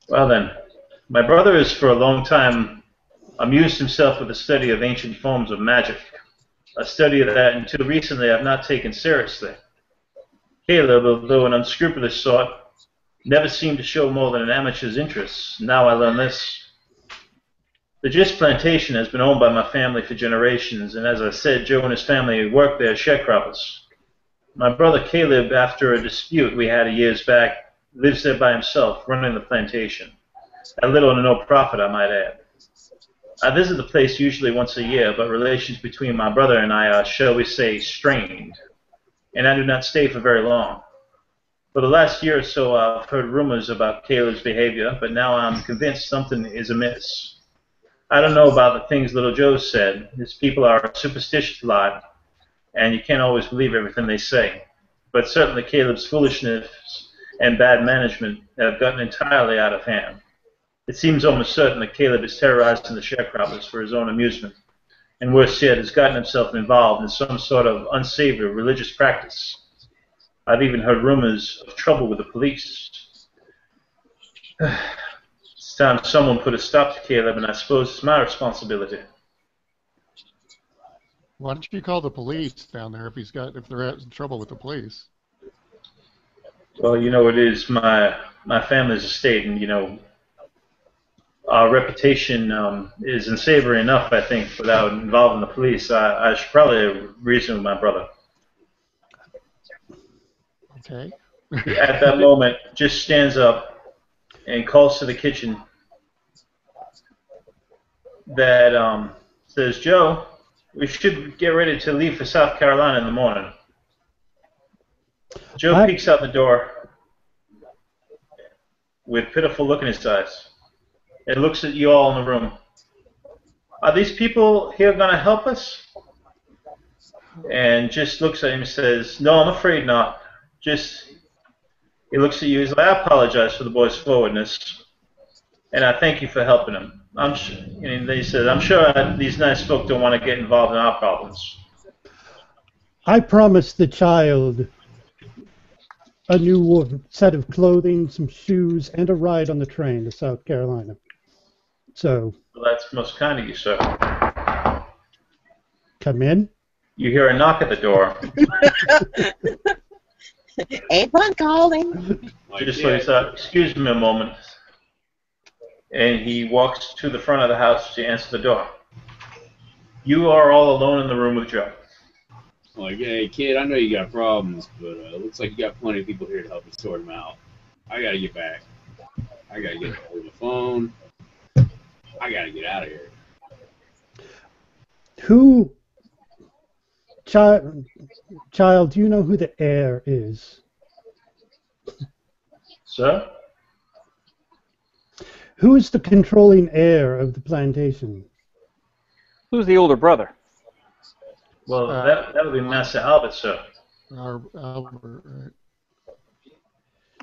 well then, my brother has for a long time amused himself with the study of ancient forms of magic, a study that until recently I've not taken seriously. Caleb, although an unscrupulous sort, never seemed to show more than an amateur's interest. Now I learn this. The Gist plantation has been owned by my family for generations, and as I said, Joe and his family worked there as sharecroppers. My brother Caleb, after a dispute we had years back, lives there by himself, running the plantation. At little to no profit, I might add. I visit the place usually once a year, but relations between my brother and I are, shall we say, strained, and I do not stay for very long. For the last year or so, I've heard rumors about Caleb's behavior, but now I'm convinced something is amiss. I don't know about the things little Joe said. His people are a superstitious lot, and you can't always believe everything they say. But certainly Caleb's foolishness and bad management have gotten entirely out of hand. It seems almost certain that Caleb is terrorizing the sharecroppers for his own amusement, and worse yet, has gotten himself involved in some sort of unsavory religious practice. I've even heard rumors of trouble with the police. It's time someone put a stop to Caleb, and I suppose it's my responsibility. Why don't you call the police down there if they're having trouble with the police? Well, you know, it is my family's estate, and you know, our reputation is unsavory enough, I think, without involving the police. I should probably reason with my brother. Okay. At that moment, just stands up and calls to the kitchen that says, Joe, we should get ready to leave for South Carolina in the morning. Joe peeks out the door with a pitiful look in his eyes and looks at you all in the room. Are these people here going to help us? And just looks at him and says, no, I'm afraid not. He looks at you. He's like, I apologize for the boy's forwardness, and I thank you for helping him. And he says, I'm sure these nice folk don't want to get involved in our problems. I promised the child a new set of clothing, some shoes, and a ride on the train to South Carolina. So. Well, that's most kind of you, sir. Come in. You hear a knock at the door. Apron calling. Just like that. Excuse me a moment. And he walks to the front of the house to answer the door. You are all alone in the room with Joe. Like, hey, kid, I know you got problems, but it looks like you got plenty of people here to help you sort them out. I gotta get back. I gotta get hold of the phone. I gotta get out of here. Child, do you know who the heir is? Sir? Who is the controlling heir of the plantation? Who's the older brother? Well, that would be Master Albert, sir. Albert, right.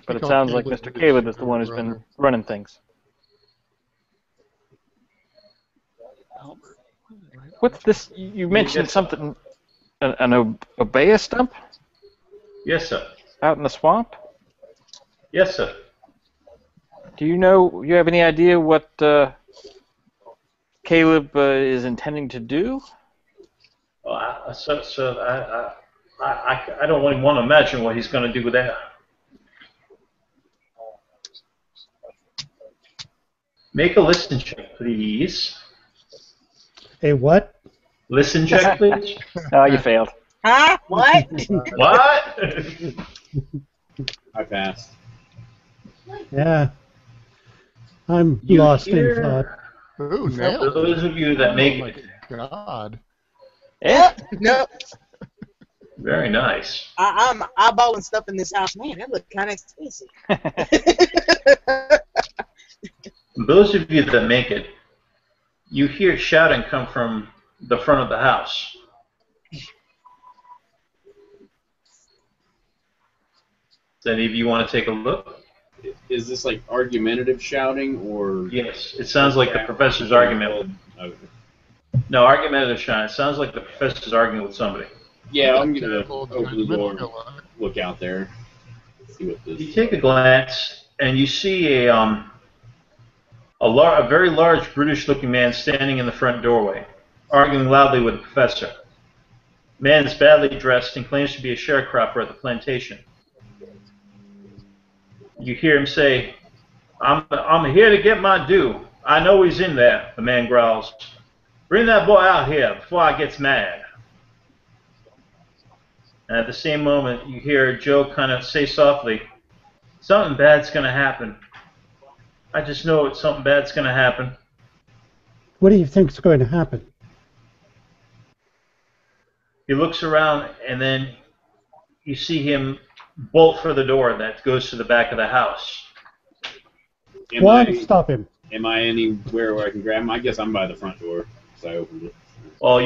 But it sounds like Mr. Caleb is the one who's been running things. What's this? You mentioned something, an obeah stump? Yes, sir. Out in the swamp? Yes, sir. Do you have any idea what Caleb is intending to do? Well, I don't even want to imagine what he's going to do with that. Make a listen check, please. A what? Listen check, please. Oh, you failed. Huh? What? What? I passed. Yeah. I'm You lost in hear- thought. Ooh, For nailed those of you that it. make Oh it, my God. Yeah. No, very nice. I'm eyeballing stuff in this house. Man, that look kind of expensive. Those of you that make it, you hear shouting come from the front of the house. Does any of you want to take a look? Is this like argumentative shouting or? Yes, it sounds like the professor's argument. Okay. No, argumentative shouting. It sounds like the professor's arguing with somebody. Yeah, I'm gonna Careful, open the door, judgmental, huh? look out there, see what this. You take a glance, and you see a very large, brutish-looking man standing in the front doorway, arguing loudly with the professor. The man is badly dressed and claims to be a sharecropper at the plantation. You hear him say, I'm here to get my due. I know he's in there, the man growls. Bring that boy out here before I gets mad. And at the same moment, you hear Joe kind of say softly, something bad's going to happen. I just know it's something bad's going to happen. What do you think's going to happen? He looks around, and then you see him bolt for the door that goes to the back of the house. Stop him. Am I anywhere where I can grab him? I guess I'm by the front door, so I opened it. Well,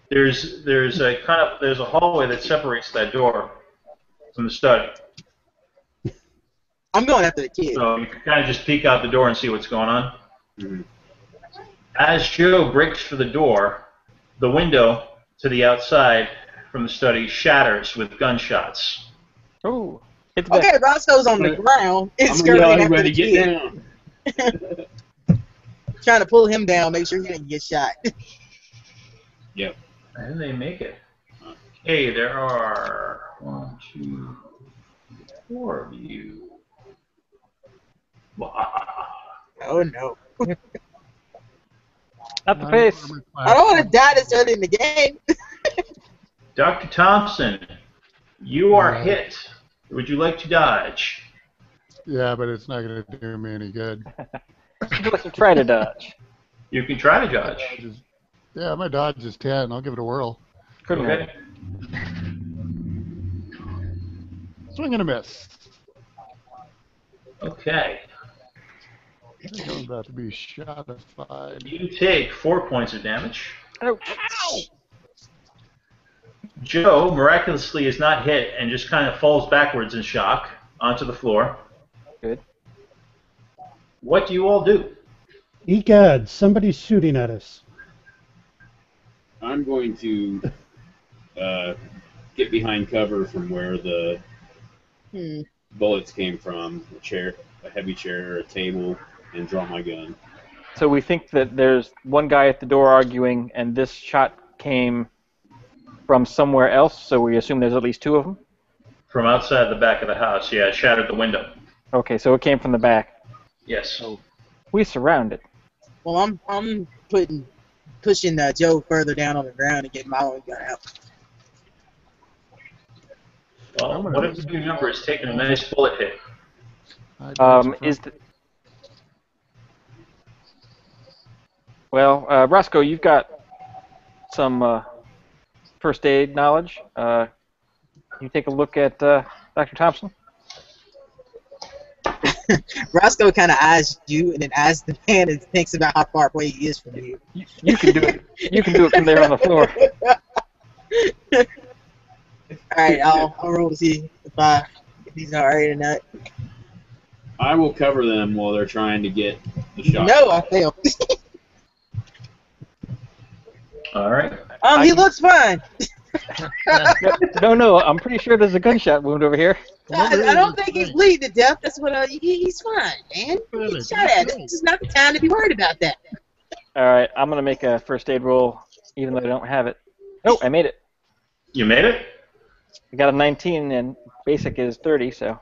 there's a hallway that separates that door from the study. I'm going after the kid. So you can kind of just peek out the door and see what's going on. Mm-hmm. As Joe breaks for the door, the window to the outside from the study shatters with gunshots. Oh, it's Okay, Roscoe's on the ground. It's I'm gonna yell scurrying after everybody the get kid. down. Trying to pull him down, make sure he didn't get shot. Yep. And they make it. Okay, there are 1, 2, 4 of you. Wow. Oh no. Not the pace. I don't want to die this early in the game. Dr. Thompson, you are hit. Would you like to dodge? Yeah, but it's not going to do me any good. You can try to dodge. You can try to dodge. Yeah, my dodge is 10. I'll give it a whirl. Couldn't Okay. Swing and a miss. Okay. I'm about to be shotified. You take 4 points of damage. Oh. Joe miraculously is not hit and just kind of falls backwards in shock onto the floor. Good. What do you all do? Egad, somebody's shooting at us. I'm going to get behind cover from where the bullets came from, a heavy chair, a table, and draw my gun. So we think that there's one guy at the door arguing, and this shot came from somewhere else, so we assume there's at least 2 of them? From outside the back of the house, yeah, it shattered the window. Okay, so it came from the back. Yes. We surrounded. Well, I'm pushing Joe further down on the ground and getting my own gun out. Well, what if the new number is taking a nice bullet hit? Roscoe, you've got some first aid knowledge. Can you take a look at Dr. Thompson? Roscoe kind of eyes you and then eyes the man and thinks about how far away he is from you. You can do it. You can do it from there on the floor. Alright, I'll roll to see if he's alright or not. I will cover them while they're trying to get the shot. No, I failed. All right. He looks fine. No, I'm pretty sure there's a gunshot wound over here. I don't think he's bleeding to death. That's what he's fine, man. He's shot at. This is not the time to be worried about that. All right, I'm gonna make a first aid roll, even though I don't have it. Oh, I made it. You made it? I got a 19, and basic is 30, so.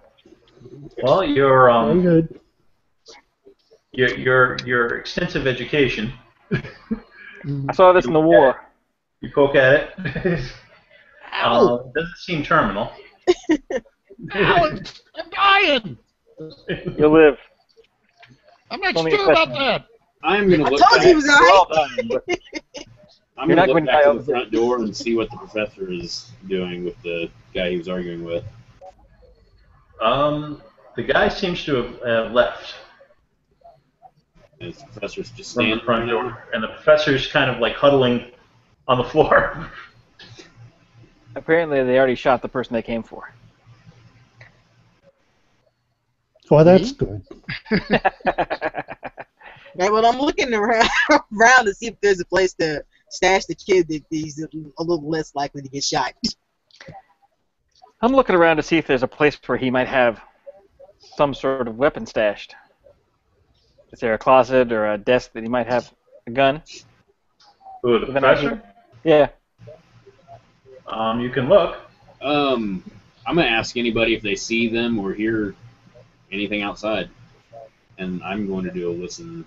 Well, your Very good. your extensive education I saw this in the war. You poke at it. Doesn't seem terminal. Alex, I'm dying. You'll live. I'm not Only sure a about question. that. I'm gonna I look told back. you he was We're all alright. dying, but I'm You're gonna not look going to back die to the front door and see what the professor is doing with the guy he was arguing with. The guy seems to have left And the professor's just from the standing front there now. door, and the professor's kind of like huddling on the floor. apparently they already shot the person they came for. Well, that's Me? good. Right, well, I'm looking around to see if there's a place to stash the kid that he's a little less likely to get shot. I'm looking around to see if there's a place where he might have some sort of weapon stashed. Is there a closet or a desk that he might have a gun? Who, the With an idea? professor? Yeah. You can look. I'm gonna ask anybody if they see them or hear anything outside, and I'm going to do a listen.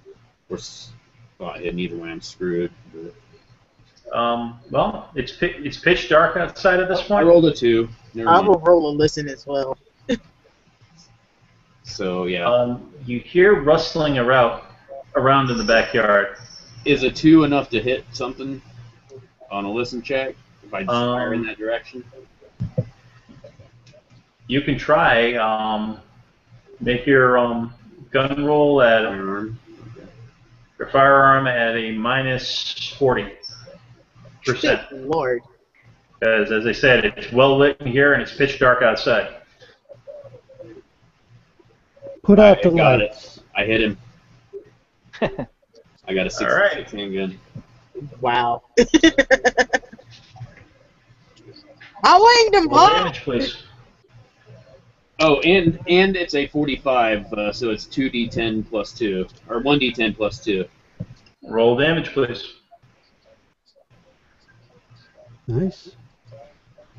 Of course, neither way I'm screwed. But Well, it's pitch dark outside at this I point. rolled a 2. Never I mind. will roll a listen as well. So yeah, You hear rustling around in the backyard. is a 2 enough to hit something on a listen check if I just fire in that direction? You can try. Make your gun roll at Firearm. your firearm at a minus 40%. Good Lord. Because, as I said, it's well lit in here and it's pitch dark outside. Put out the got lights. it. I hit him. I got a 66 handgun. Wow. I winged him, Roll Paul! damage, please. Oh, and it's a 45, so it's 2d10 plus 2, or 1d10 plus 2. Roll damage, please. Nice.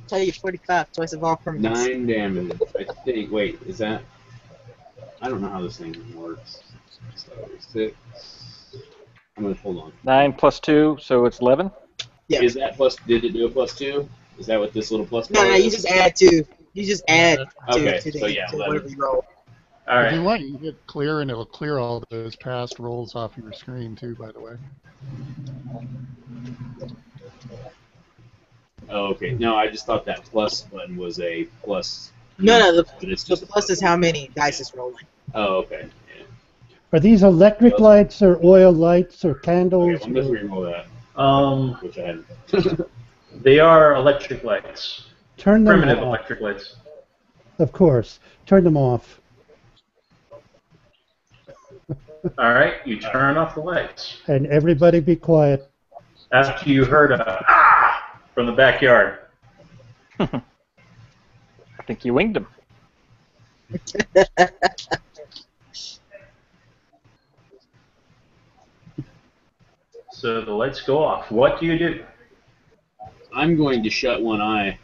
Tell you 45, choice of all criminals. 9 damage, I think. Wait, is that... I don't know how this thing works. So, 6... I'm going to hold on. 9 plus 2, so it's 11? Yeah. Is that plus... Did it do a plus 2? Is that what this little plus No, bar you is? just add 2. You just add 2 Okay, to, so yeah, to 11. whatever you roll. All If you right. want, you hit clear, and it'll clear all those past rolls off your screen too. By the way. Oh, okay. No, I just thought that plus button was a plus... No, But it's the just a plus is how many dice is rolling. Oh, okay. Yeah. Are these electric lights or oil lights or Okay, candles? I'm just re-roll that, which I hadn't. They are electric lights. Turn them Primitive off. electric lights. Of course. Turn them off. All right, you turn off the lights. And everybody be quiet. After you heard a ah from the backyard. I think you winged him. So the lights go off. What do you do? I'm going to shut one eye.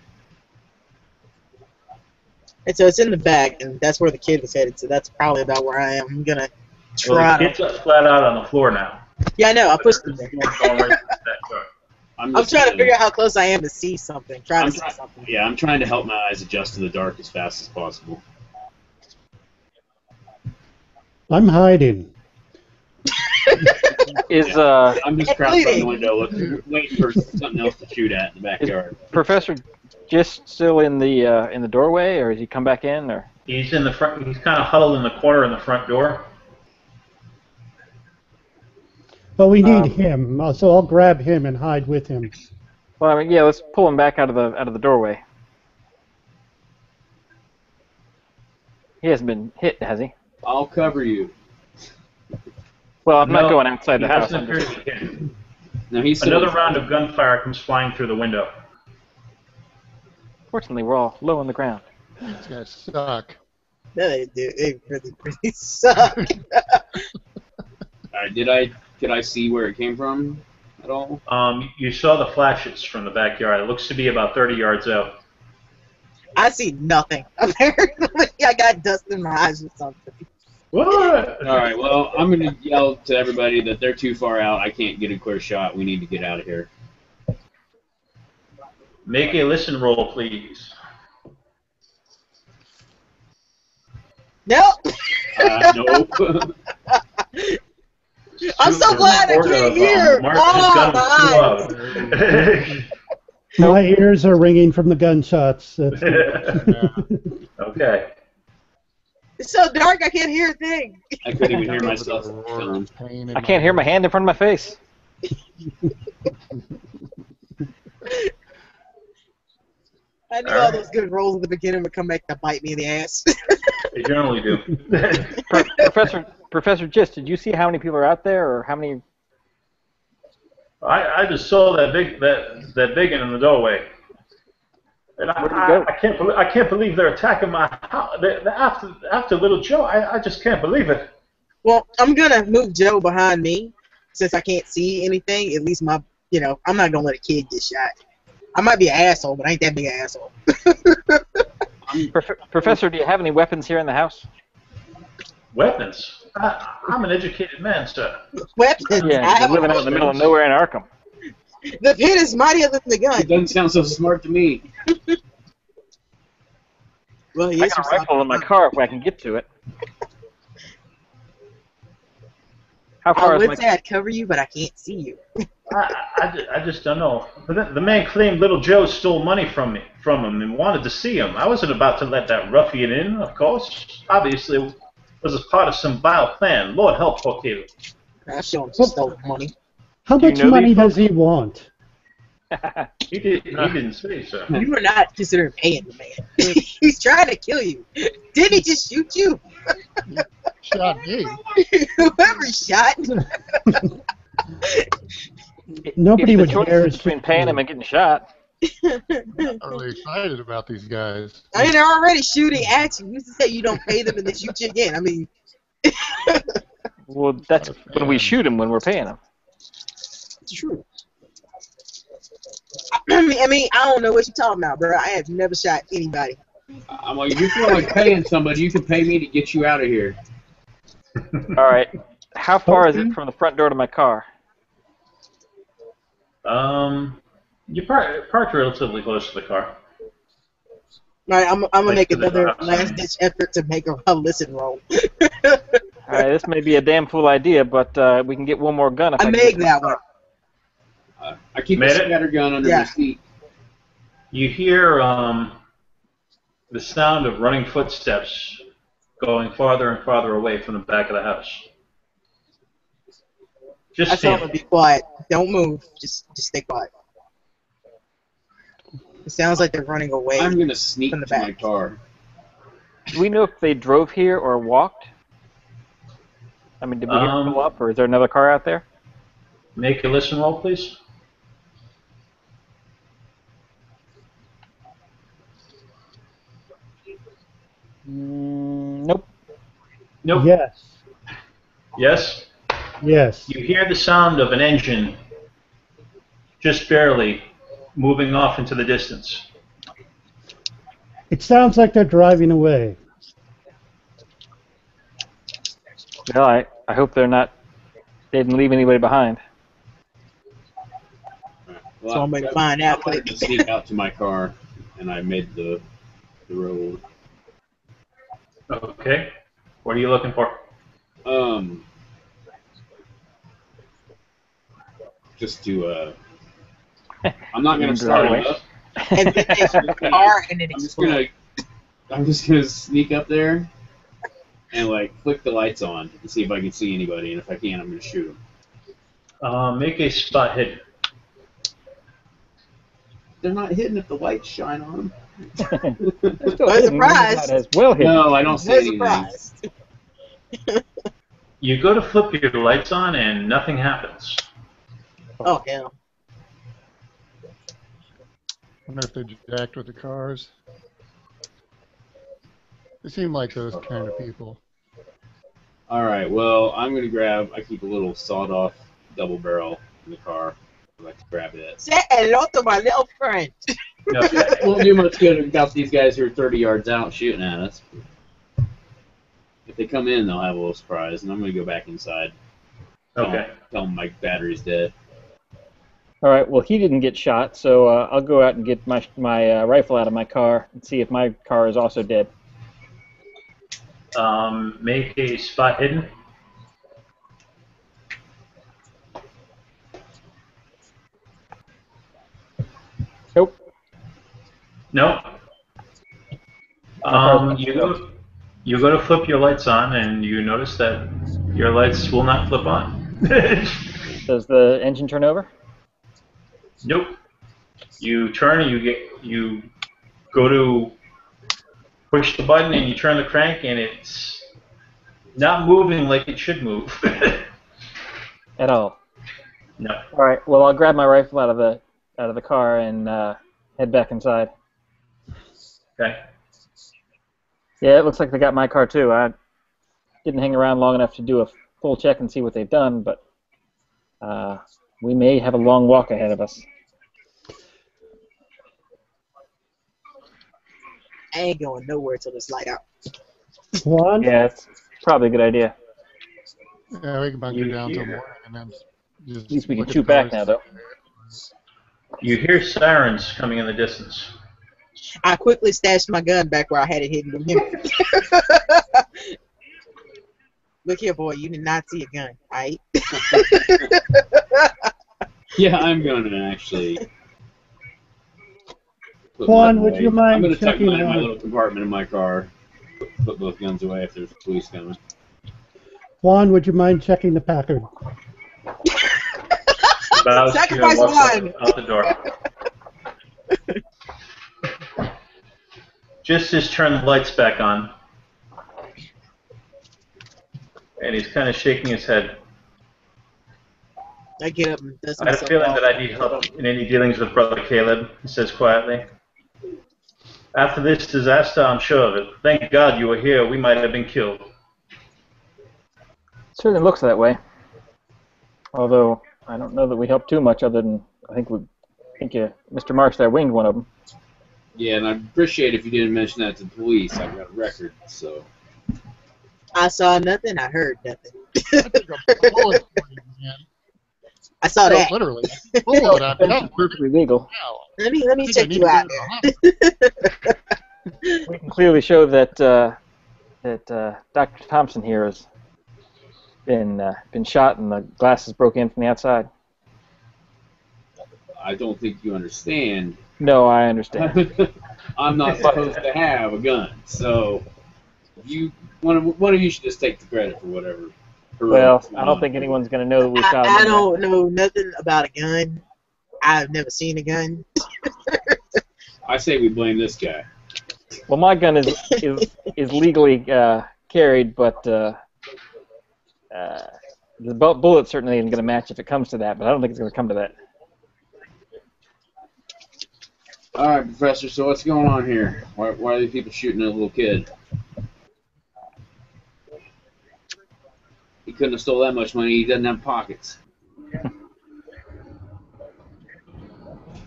And so it's in the back, and that's where the kid was headed, so that's probably about where I am. I'm going to Well, try the kid's flat out on the floor now. Yeah, I know. I pushed him there. Going right to the backyard. I'm trying to figure out how close I am to see something. Trying to see something. Yeah, I'm trying to help my eyes adjust to the dark as fast as possible. I'm hiding. Is I'm just crouched by the bleeding. window, waiting for something else to shoot at in the backyard. Professor just still in the doorway, or has he come back in, or? He's in the front. He's kind of huddled in the corner in the front door. Well, we need him, so I'll grab him and hide with him. Well, I mean, yeah, let's pull him back out of the doorway. He hasn't been hit, has he? I'll cover you. Well, I'm not No, going outside the he house. doesn't I'm appear just- to be hit. No, he's Another round of gunfire comes flying through the window. Fortunately, we're all low on the ground. These guys suck. No, they do. They really suck. Alright, did I see where it came from at all? You saw the flashes from the backyard. It looks to be about 30 yards out. I see nothing. Apparently, I got dust in my eyes or something. What? All right. Well, I'm gonna yell to everybody that they're too far out. I can't get a clear shot. We need to get out of here. Make a listen roll, please. Nope. Nope. I'm so glad I can't hear. Oh, my. My ears are ringing from the gunshots. Okay. It's so dark I can't hear a thing. I couldn't even hear myself. I can't hear my hand in front of my face. I knew all those good rolls at the beginning would come back to bite me in the ass. They generally do. Professor Gist, did you see how many people are out there, or how many? I just saw that big one in the doorway. And I can't believe they're attacking my house. After little Joe, I just can't believe it. Well, I'm gonna move Joe behind me since I can't see anything. At least I'm not gonna let a kid get shot. I might be an asshole, but I ain't that big an asshole. Professor, do you have any weapons here in the house? Weapons? I'm an educated man, sir. Weapons? Yeah, you're living out in the middle of nowhere in Arkham. The pen is mightier than the gun. It doesn't sound so smart to me. Well, I got a rifle in my car if I can get to it. How far I is would say I'd cover you, but I can't see you. I just don't know. The man claimed little Joe stole money from him and wanted to see him. I wasn't about to let that ruffian in, of course. Obviously, it was a part of some vile plan. Lord help poor Hale. I show him some stolen money. How much money does he want? He didn't say so. You were not considering paying the man. He's trying to kill you. Didn't he just shoot you? Shot me. Whoever shot. Nobody would dare between paying him and getting shot. I'm really excited about these guys. I mean, they're already shooting at you. You used to say you don't pay them and they shoot you again. I mean. Well, that's when we shoot him when we're paying him. It's true. I mean, I don't know what you're talking about, bro. I have never shot anybody. I'm like, you feel like paying somebody, you can pay me to get you out of here. All right. How far is it from the front door to my car? You parked relatively close to the car. All right, I'm gonna make another last-ditch effort to make a listen roll. All right, this may be a damn fool idea, but we can get one more gun. If I made that one. I keep a scatter gun under my seat. You hear the sound of running footsteps going farther and farther away from the back of the house. I told him to be quiet. Don't move. Just stay quiet. It sounds like they're running away. I'm gonna sneak to my car. Do we know if they drove here or walked? I mean, did we hear them pull up, or is there another car out there? Make a listen roll, please. Nope. Nope. Yes. Yes? Yes. You hear the sound of an engine just barely moving off into the distance. It sounds like they're driving away. Well, I hope they didn't leave anybody behind. Well, So I'm going to find out. I to sneak out to my car, and I made the roll. Okay. What are you looking for? Just to, I'm not going to start it up. And then take the car and then explode. I'm just going to sneak up there and, like, flick the lights on and see if I can see anybody. And if I can, I'm going to shoot them. Make a spot hidden. They're not hidden if the lights shine on them. I'm surprised. Well hidden. No, I don't see anything. Surprised. You go to flip your lights on and nothing happens. Oh, hell. I wonder if they jacked with the cars. They seem like those kind of people. Alright, well, I'm going to grab, I keep a little sawed-off double barrel in the car. I'd like to grab it. Say hello to my little friend. Won't do much good without these guys who are 30 yards out shooting at us. If they come in, they'll have a little surprise, and I'm going to go back inside. Okay. Tell them my battery's dead. All right. Well, he didn't get shot, so I'll go out and get my rifle out of my car and see if my car is also dead. Make a spot hidden. Nope. No. You go to flip your lights on, and you notice that your lights will not flip on. Does the engine turn over? Nope. You turn and you go to push the button and you turn the crank and it's not moving like it should move. At all? No. All right. Well, I'll grab my rifle out of the car and head back inside. Okay. Yeah, it looks like they got my car too. I didn't hang around long enough to do a full check and see what they've done, but we may have a long walk ahead of us. I ain't going nowhere till this light out. Juan? Yeah, it's probably a good idea. Yeah, we can bunker down till morning, and then just At least we can look at shoot the back cars. now, though. You hear sirens coming in the distance. I quickly stashed my gun back where I had it hidden from him. Look here, boy, you did not see a gun, right? Yeah, I'm going to actually. Juan, would you mind I'm going to tuck checking mine in my on- little compartment in my car. Put both guns away if there's police coming. Juan, would you mind checking the Packard? Bout, Sacrifice walks one. out the door. Just as turn the lights back on. And he's kind of shaking his head. I get up and dust I had a myself feeling off. that I need help in any dealings with Brother Caleb, he says quietly. After this disaster, I'm sure of it. Thank God you were here. We might have been killed. Certainly looks that way. Although I don't know that we helped too much, other than I think Mr. Marks there winged one of them. Yeah, and I'd appreciate if you didn't mention that to the police. I've got a record, so. I saw nothing, I heard nothing. I took a bullet for you, man. I saw that. Literally. Bullet out. That's perfectly legal. Let me I check need you to out go to the there. We can clearly show that Dr. Thompson here has been shot and the glasses broke in from the outside. I don't think you understand. No, I understand. I'm not supposed to have a gun, so one of you should just take the credit for whatever. Well, I don't think anyone's going to know that we shot him. I don't know nothing about a gun. I've never seen a gun. I say we blame this guy. Well, my gun is legally carried, but the bullet certainly isn't going to match if it comes to that. But I don't think it's going to come to that. All right, Professor. So what's going on here? Why are these people shooting at a little kid? He couldn't have stole that much money. He doesn't have pockets.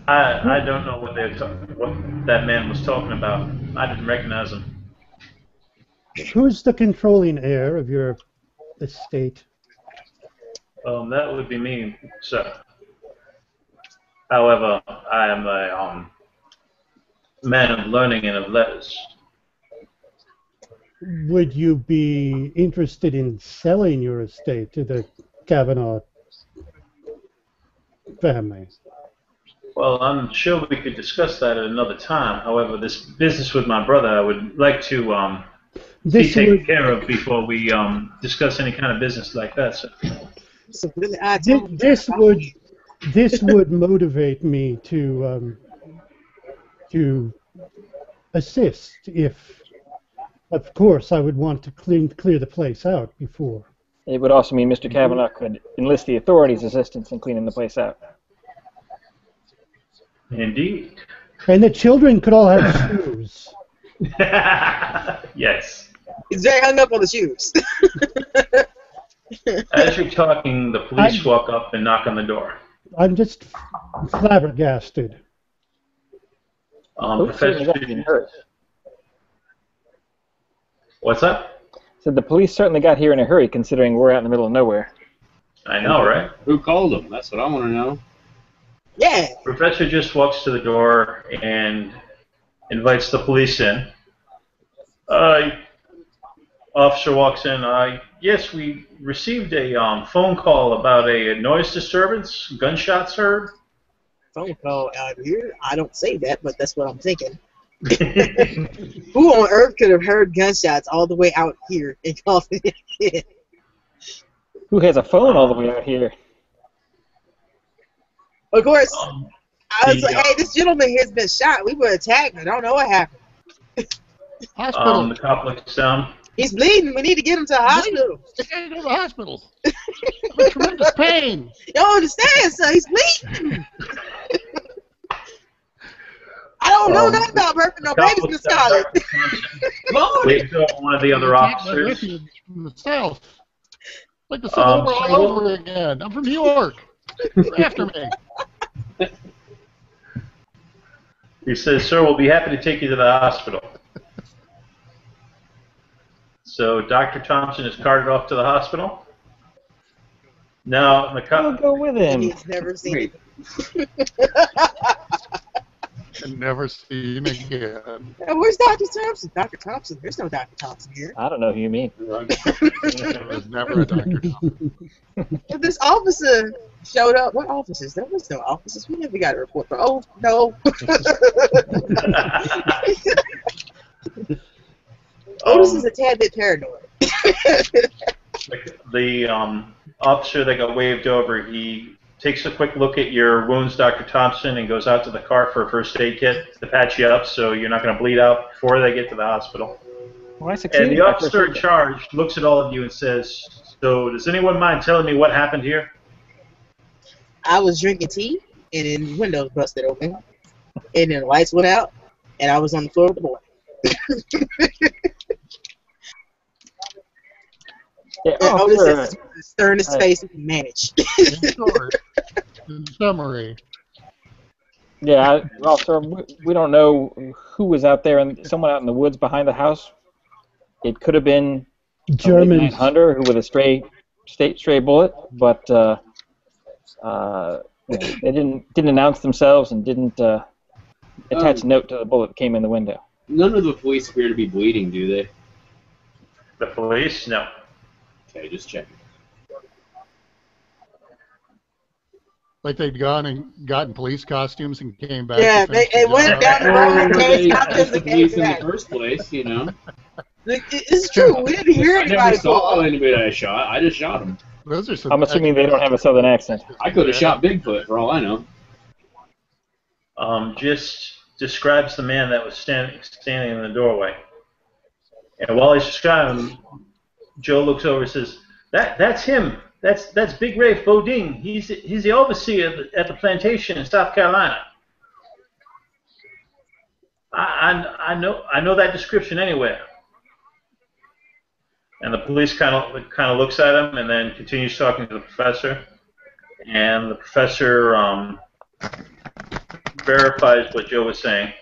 I don't know what that man was talking about. I didn't recognize him. Who's the controlling heir of your estate? That would be me, sir. However, I am a man of learning and of letters. Would you be interested in selling your estate to the Kavanaugh family? Well, I'm sure we could discuss that at another time. However, this business with my brother, I would like to be taken care of before we discuss any kind of business like that. So. So really, I told This would motivate me to assist if, of course, I would want to clear the place out before. It would also mean Mr. Kavanaugh could enlist the authorities' assistance in cleaning the place out. Indeed. And the children could all have shoes. Yes. He's very hung up on the shoes. As you're talking, the police walk up and knock on the door. I'm just flabbergasted. Certainly Professor, got to be hurt. what's up? So the police certainly got here in a hurry, considering we're out in the middle of nowhere. I know, right? Who called them? That's what I want to know. Yeah. Professor just walks to the door and invites the police in. Officer walks in. Yes, we received a phone call about a noise disturbance, gunshots heard. Phone call out here. I don't say that, but that's what I'm thinking. Who on earth could have heard gunshots all the way out here and called it in? Who has a phone all the way out here? Of course, I was the, like, hey, this gentleman here's been shot. We were attacked. I don't know what happened. Hospital. The cop looks down. He's bleeding. We need to get him to the hospital. They can't go to the hospital. I'm in tremendous pain. You don't understand, sir. He's bleeding. I don't know nothing about birthing no babies in Scotland. Waves up one of the other officers. Refuge from the south. Like the Civil War all over again. I'm from New York. They're after me. He says, "Sir, we'll be happy to take you to the hospital." So Dr. Thompson is carted off to the hospital. Now the I'll cop. go with him. He's never seen it. And never seen again. Where's Dr. Thompson? Dr. Thompson. There's no Dr. Thompson here. I don't know who you mean. There was never a Dr. Thompson. If this officer showed up, what officers? There was no officers. We never got a report for. Oh no. Otis is a tad bit paranoid. The officer that got waved over, he takes a quick look at your wounds, Dr. Thompson, and goes out to the car for a first aid kit to patch you up so you're not going to bleed out before they get to the hospital. Well, I succeeded. And the officer in charge looks at all of you and says, "So does anyone mind telling me what happened here?" I was drinking tea, and then the windows busted open, and then the lights went out, and I was on the floor with the boy. Yeah, And Otis officer, is stirring his face and manage. In summary, yeah, officer, we don't know who was out there, and someone out in the woods behind the house. It could have been a Germans. midnight hunter who with a stray bullet, but they didn't announce themselves and didn't attach a note to the bullet that came in the window. None of the police appear to be bleeding, do they? The police? No. Okay, just checking. like they'd gone and gotten police costumes and came back. Yeah, to finish they the went job. down the road and They came out asked the the police in the back. first place, you know. It's true. We didn't hear I never anybody saw fall. anybody I shot. I just shot him. Those are some I'm assuming they don't have a southern accent. I could have shot Bigfoot for all I know. Just describes the man that was standing in the doorway. And while he's describing him, Joe looks over and says, "That's him. That's Big Rafe Bodine. He's the overseer at the plantation in South Carolina. I know that description anywhere." And the police kind of looks at him and then continues talking to the professor. And the professor verifies what Joe was saying.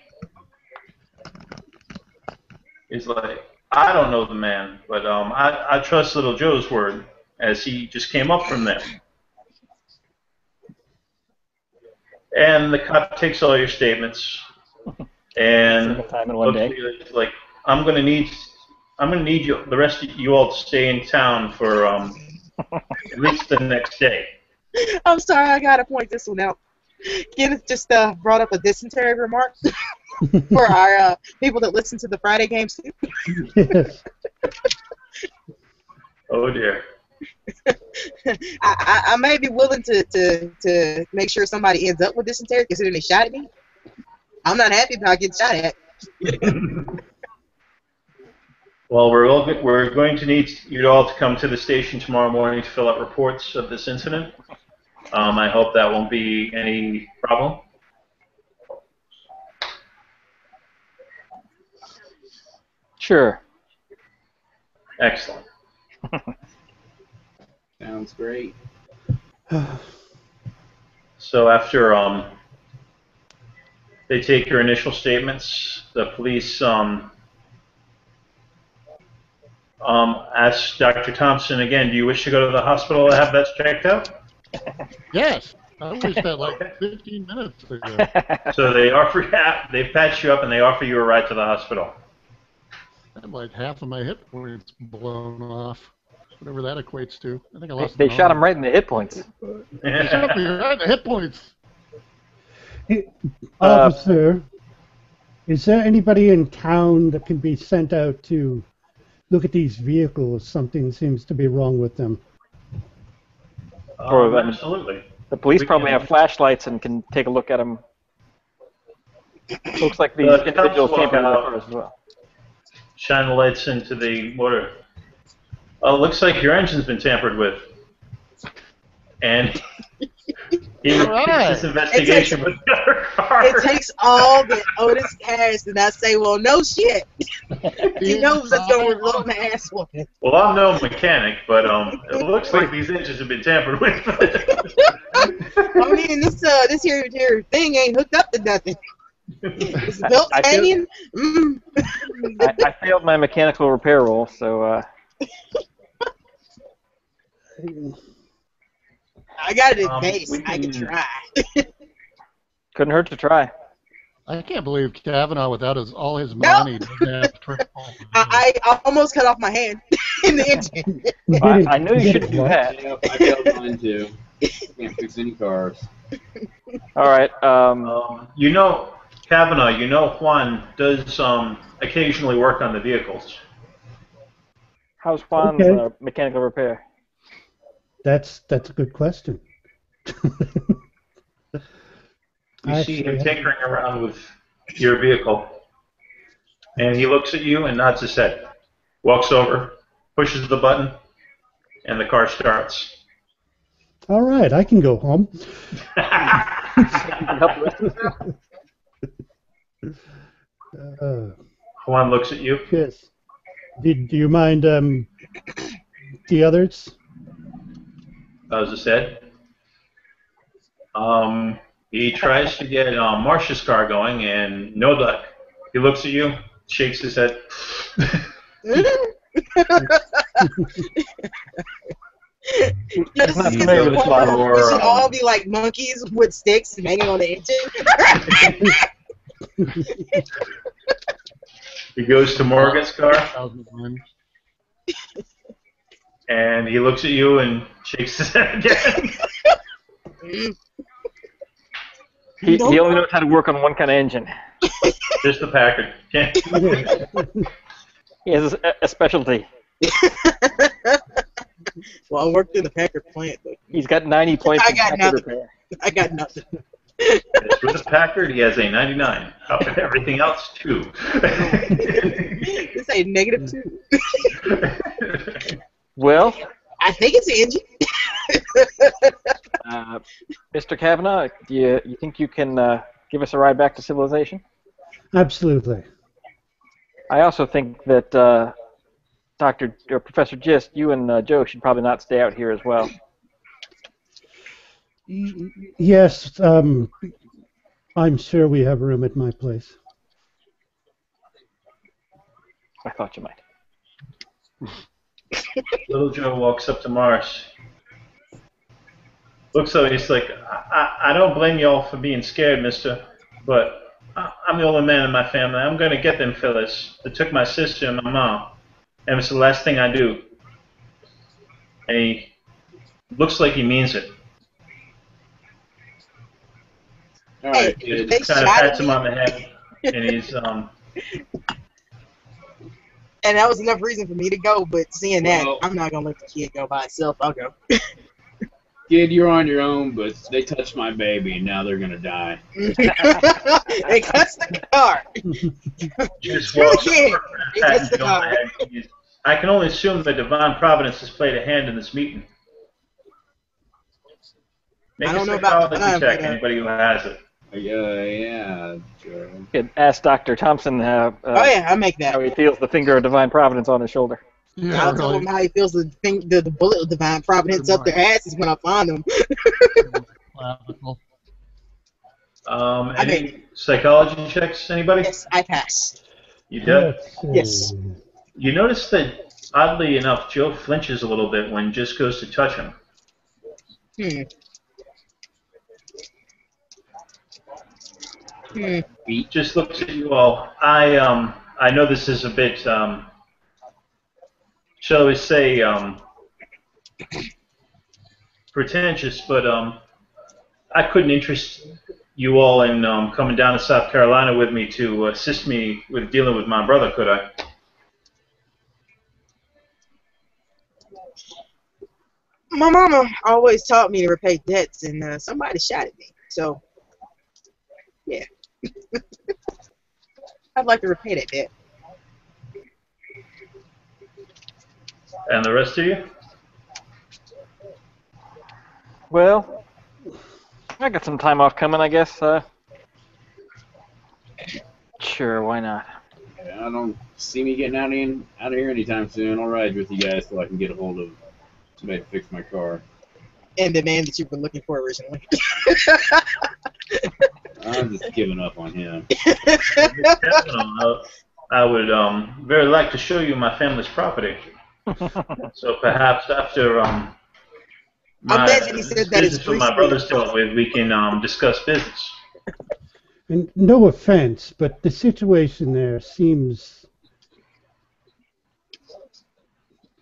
He's like, "I don't know the man, but I trust little Joe's word, as he just came up from there." And the cop takes all your statements, and Single time in one day. it's like, I'm gonna need you, the rest of you all, to stay in town for at least the next day. I'm sorry, I gotta point this one out. Kenneth just brought up a dysentery remark for our people that listen to the Friday games too. Yes. Oh dear. I may be willing to make sure somebody ends up with dysentery considering they shot at me. I'm not happy about getting shot at. Well, we're going to need you all to come to the station tomorrow morning to fill out reports of this incident. I hope that won't be any problem. Sure. Excellent. Sounds great. So after they take your initial statements, the police Ask Dr. Thompson again, do you wish to go to the hospital to have that checked out? Yes, I wished that like 15 minutes ago. So they patched you up and they offer you a ride to the hospital. I had like half of my hit points blown off, whatever that equates to. I think I lost. They shot him right in the hit points. They shot me right in the hit points. Officer, is there anybody in town that can be sent out to look at these vehicles? Something seems to be wrong with them. Absolutely. The police probably have flashlights and can take a look at them. Looks like these individuals came from the cars as well. Shine the lights into the motor. Oh, looks like your engine's been tampered with. And he repeats this investigation with the other car. It takes all the Otis cast, and I say, well, no shit. He knows that's going to result in an ass whooping. Well, I'm no mechanic, but it looks like these engines have been tampered with. I mean, this here thing ain't hooked up to nothing. It's built hanging. I failed my mechanical repair roll, so. I got it in base. I can try. Couldn't hurt to try. I can't believe Kavanaugh, without all his money, doesn't have triple. I almost cut off my hand in the engine. I knew you shouldn't do that. Yep, I failed mine too. Can't fix any cars. All right. You know, Kavanaugh, you know Juan does occasionally work on the vehicles. How's Juan's mechanical repair? That's a good question. You see him tinkering around with your vehicle, and he looks at you and nods his head, walks over, pushes the button, and the car starts. All right, I can go home. Juan looks at you. Yes. Do you mind the others? As I said, he tries to get Marcia's car going, and no luck. He looks at you, shakes his head. Should all be like monkeys with sticks hanging on the engine. He goes to Morgan's car, and he looks at you and shakes his head again. He only knows how to work on one kind of engine. Just the Packard. He has a specialty. Well, I worked in the Packard plant, but he's got 90 points. I got nothing. I got nothing. With the Packard, he has a 99. Everything else, 2. This ain't -2. Well, I think it's the engine. Mr. Kavanaugh, do you think you can give us a ride back to civilization? Absolutely. I also think that Professor Gist, you and Joe should probably not stay out here as well. Yes, I'm sure we have room at my place. I thought you might. Little Joe walks up to Marsh. Looks like he's like, I don't blame y'all for being scared, mister, but I'm the only man in my family. I'm going to get them fellas that took my sister and my mom, and it's the last thing I do. And he looks like he means it. All right, He just kind of pats him on the head, and he's And that was enough reason for me to go, but seeing that, I'm not going to let the kid go by itself. I'll go. Kid, you're on your own, but they touched my baby, and now they're going to die. They cuts the car. just walks over and pats him on the head. I can only assume that divine providence has played a hand in this meeting. Make a psychology check, anybody who has it. Yeah, sure. You could ask Dr. Thompson oh yeah, I make that. how he feels the finger of divine providence on his shoulder. Yeah, I'll tell him how he feels the bullet of divine providence up their asses when I find them. Any psychology checks, anybody? Yes, I pass. You did? Yes. You notice that Oddly enough, Joe flinches a little bit when Just goes to touch him. He just looks at you all. I know this is a bit, shall we say, pretentious, but I couldn't interest you all in coming down to South Carolina with me to assist me with dealing with my brother, could I? My mama always taught me to repay debts, and somebody shot at me. So, yeah. I'd like to repay that debt. And the rest of you? Well, I got some time off coming, I guess. Sure, why not? I don't see me getting out of here anytime soon. I'll ride with you guys till I can get a hold of somebody to fix my car. And the man that you've been looking for originally. I'm just giving up on him. I would very like to show you my family's property. So perhaps after my business with my brother's dealt with, we can discuss business. And no offense, but the situation there seems.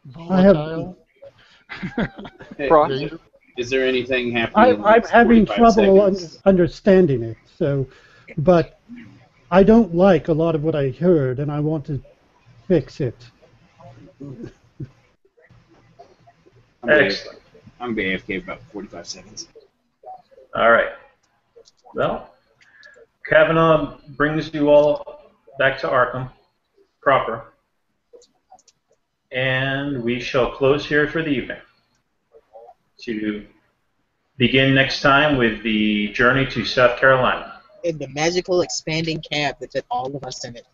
Volatile. Hey, is there anything happening? I'm having trouble understanding it. So, but I don't like a lot of what I heard, and I want to fix it. Excellent. I'm going to be AFK for about 45 seconds. All right. Well, Kavanaugh brings you all back to Arkham proper, and we shall close here for the evening to begin next time with the journey to South Carolina. In the magical expanding cab that fit all of us in it.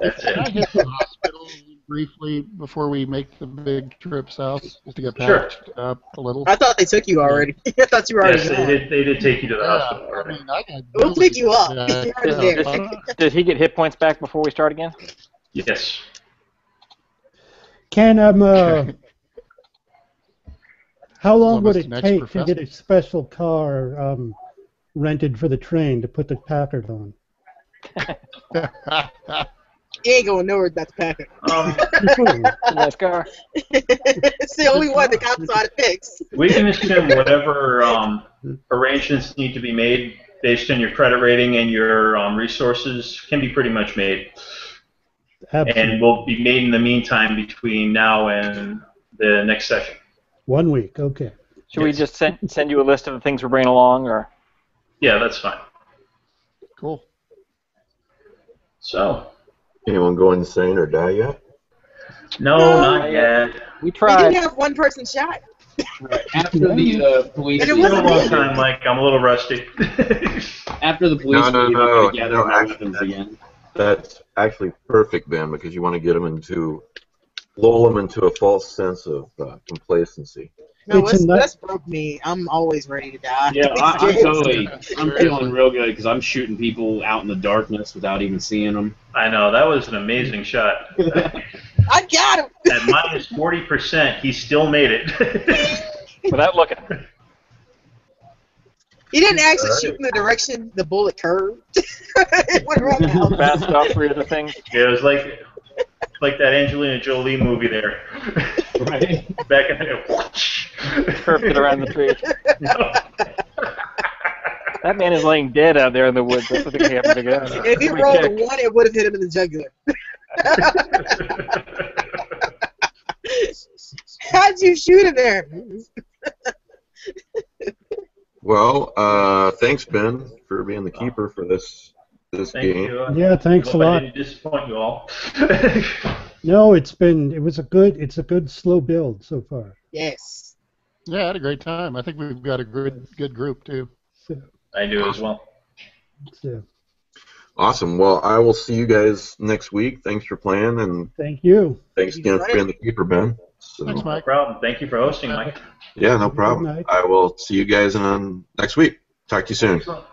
That's Can I it. hit the hospital briefly before we make the big trip south, just to get Sure. patched up a little? I thought they took you already. I thought you were already Yes, gone. they did take you to the hospital I already. mean, I got We'll really pick you up. bad, You're already there. Did he get hit points back before we start again? Yes. Can how long would Almost it an take extra to get a special car rented for the train to put the Packard on? You ain't going nowhere without the Packard. Nice car. It's the only one the cops know how to fix. We can assume whatever arrangements need to be made based on your credit rating and your resources can be pretty much made. Absolutely. And will be made in the meantime between now and the next session. 1 week, okay. Should we just send you a list of the things we're bringing along, or? Yeah, that's fine. Cool. So, Anyone go insane or die yet? no, No. not yet. We We tried. did have one person shot. After the police And it It's been a wasn't long me. time, Mike. I'm a little rusty. after the police No, leave, no, we're gonna gather no, my actually, weapons again. That's actually perfect, Ben, because you want to get them lull them into a false sense of complacency. No, It's a Wes broke me. I'm always ready to die. Yeah, I'm feeling real good because I'm shooting people out in the darkness without even seeing them. I know, that was an amazing shot. I got him. At minus 40%, he still made it. Without looking. He didn't actually shoot in the direction the bullet curved. It went right out. Bounced off 3 other things. Yeah, it was like that Angelina Jolie movie there. Right. Back in there. Curved it around the tree. That man is laying dead out there in the woods. That's what they have to figure out. If he rolled a 1, it would have hit him in the jugular. How'd you shoot him there? Well, thanks, Ben, for being the keeper for this Thank game. you. Yeah, thanks a Hope I lot. didn't disappoint you all. No, it's a good slow build so far. Yes. Yeah, I had a great time. I think we've got a good group too. So, I do as well. so Awesome. Well, I will see you guys next week. Thanks for playing, and thank you. thanks again for being the keeper, Ben. So, Thanks, No Mike. problem. Thank you for hosting, Mike. yeah, no problem. Good night. I will see you guys on next week. Talk to you soon. Excellent.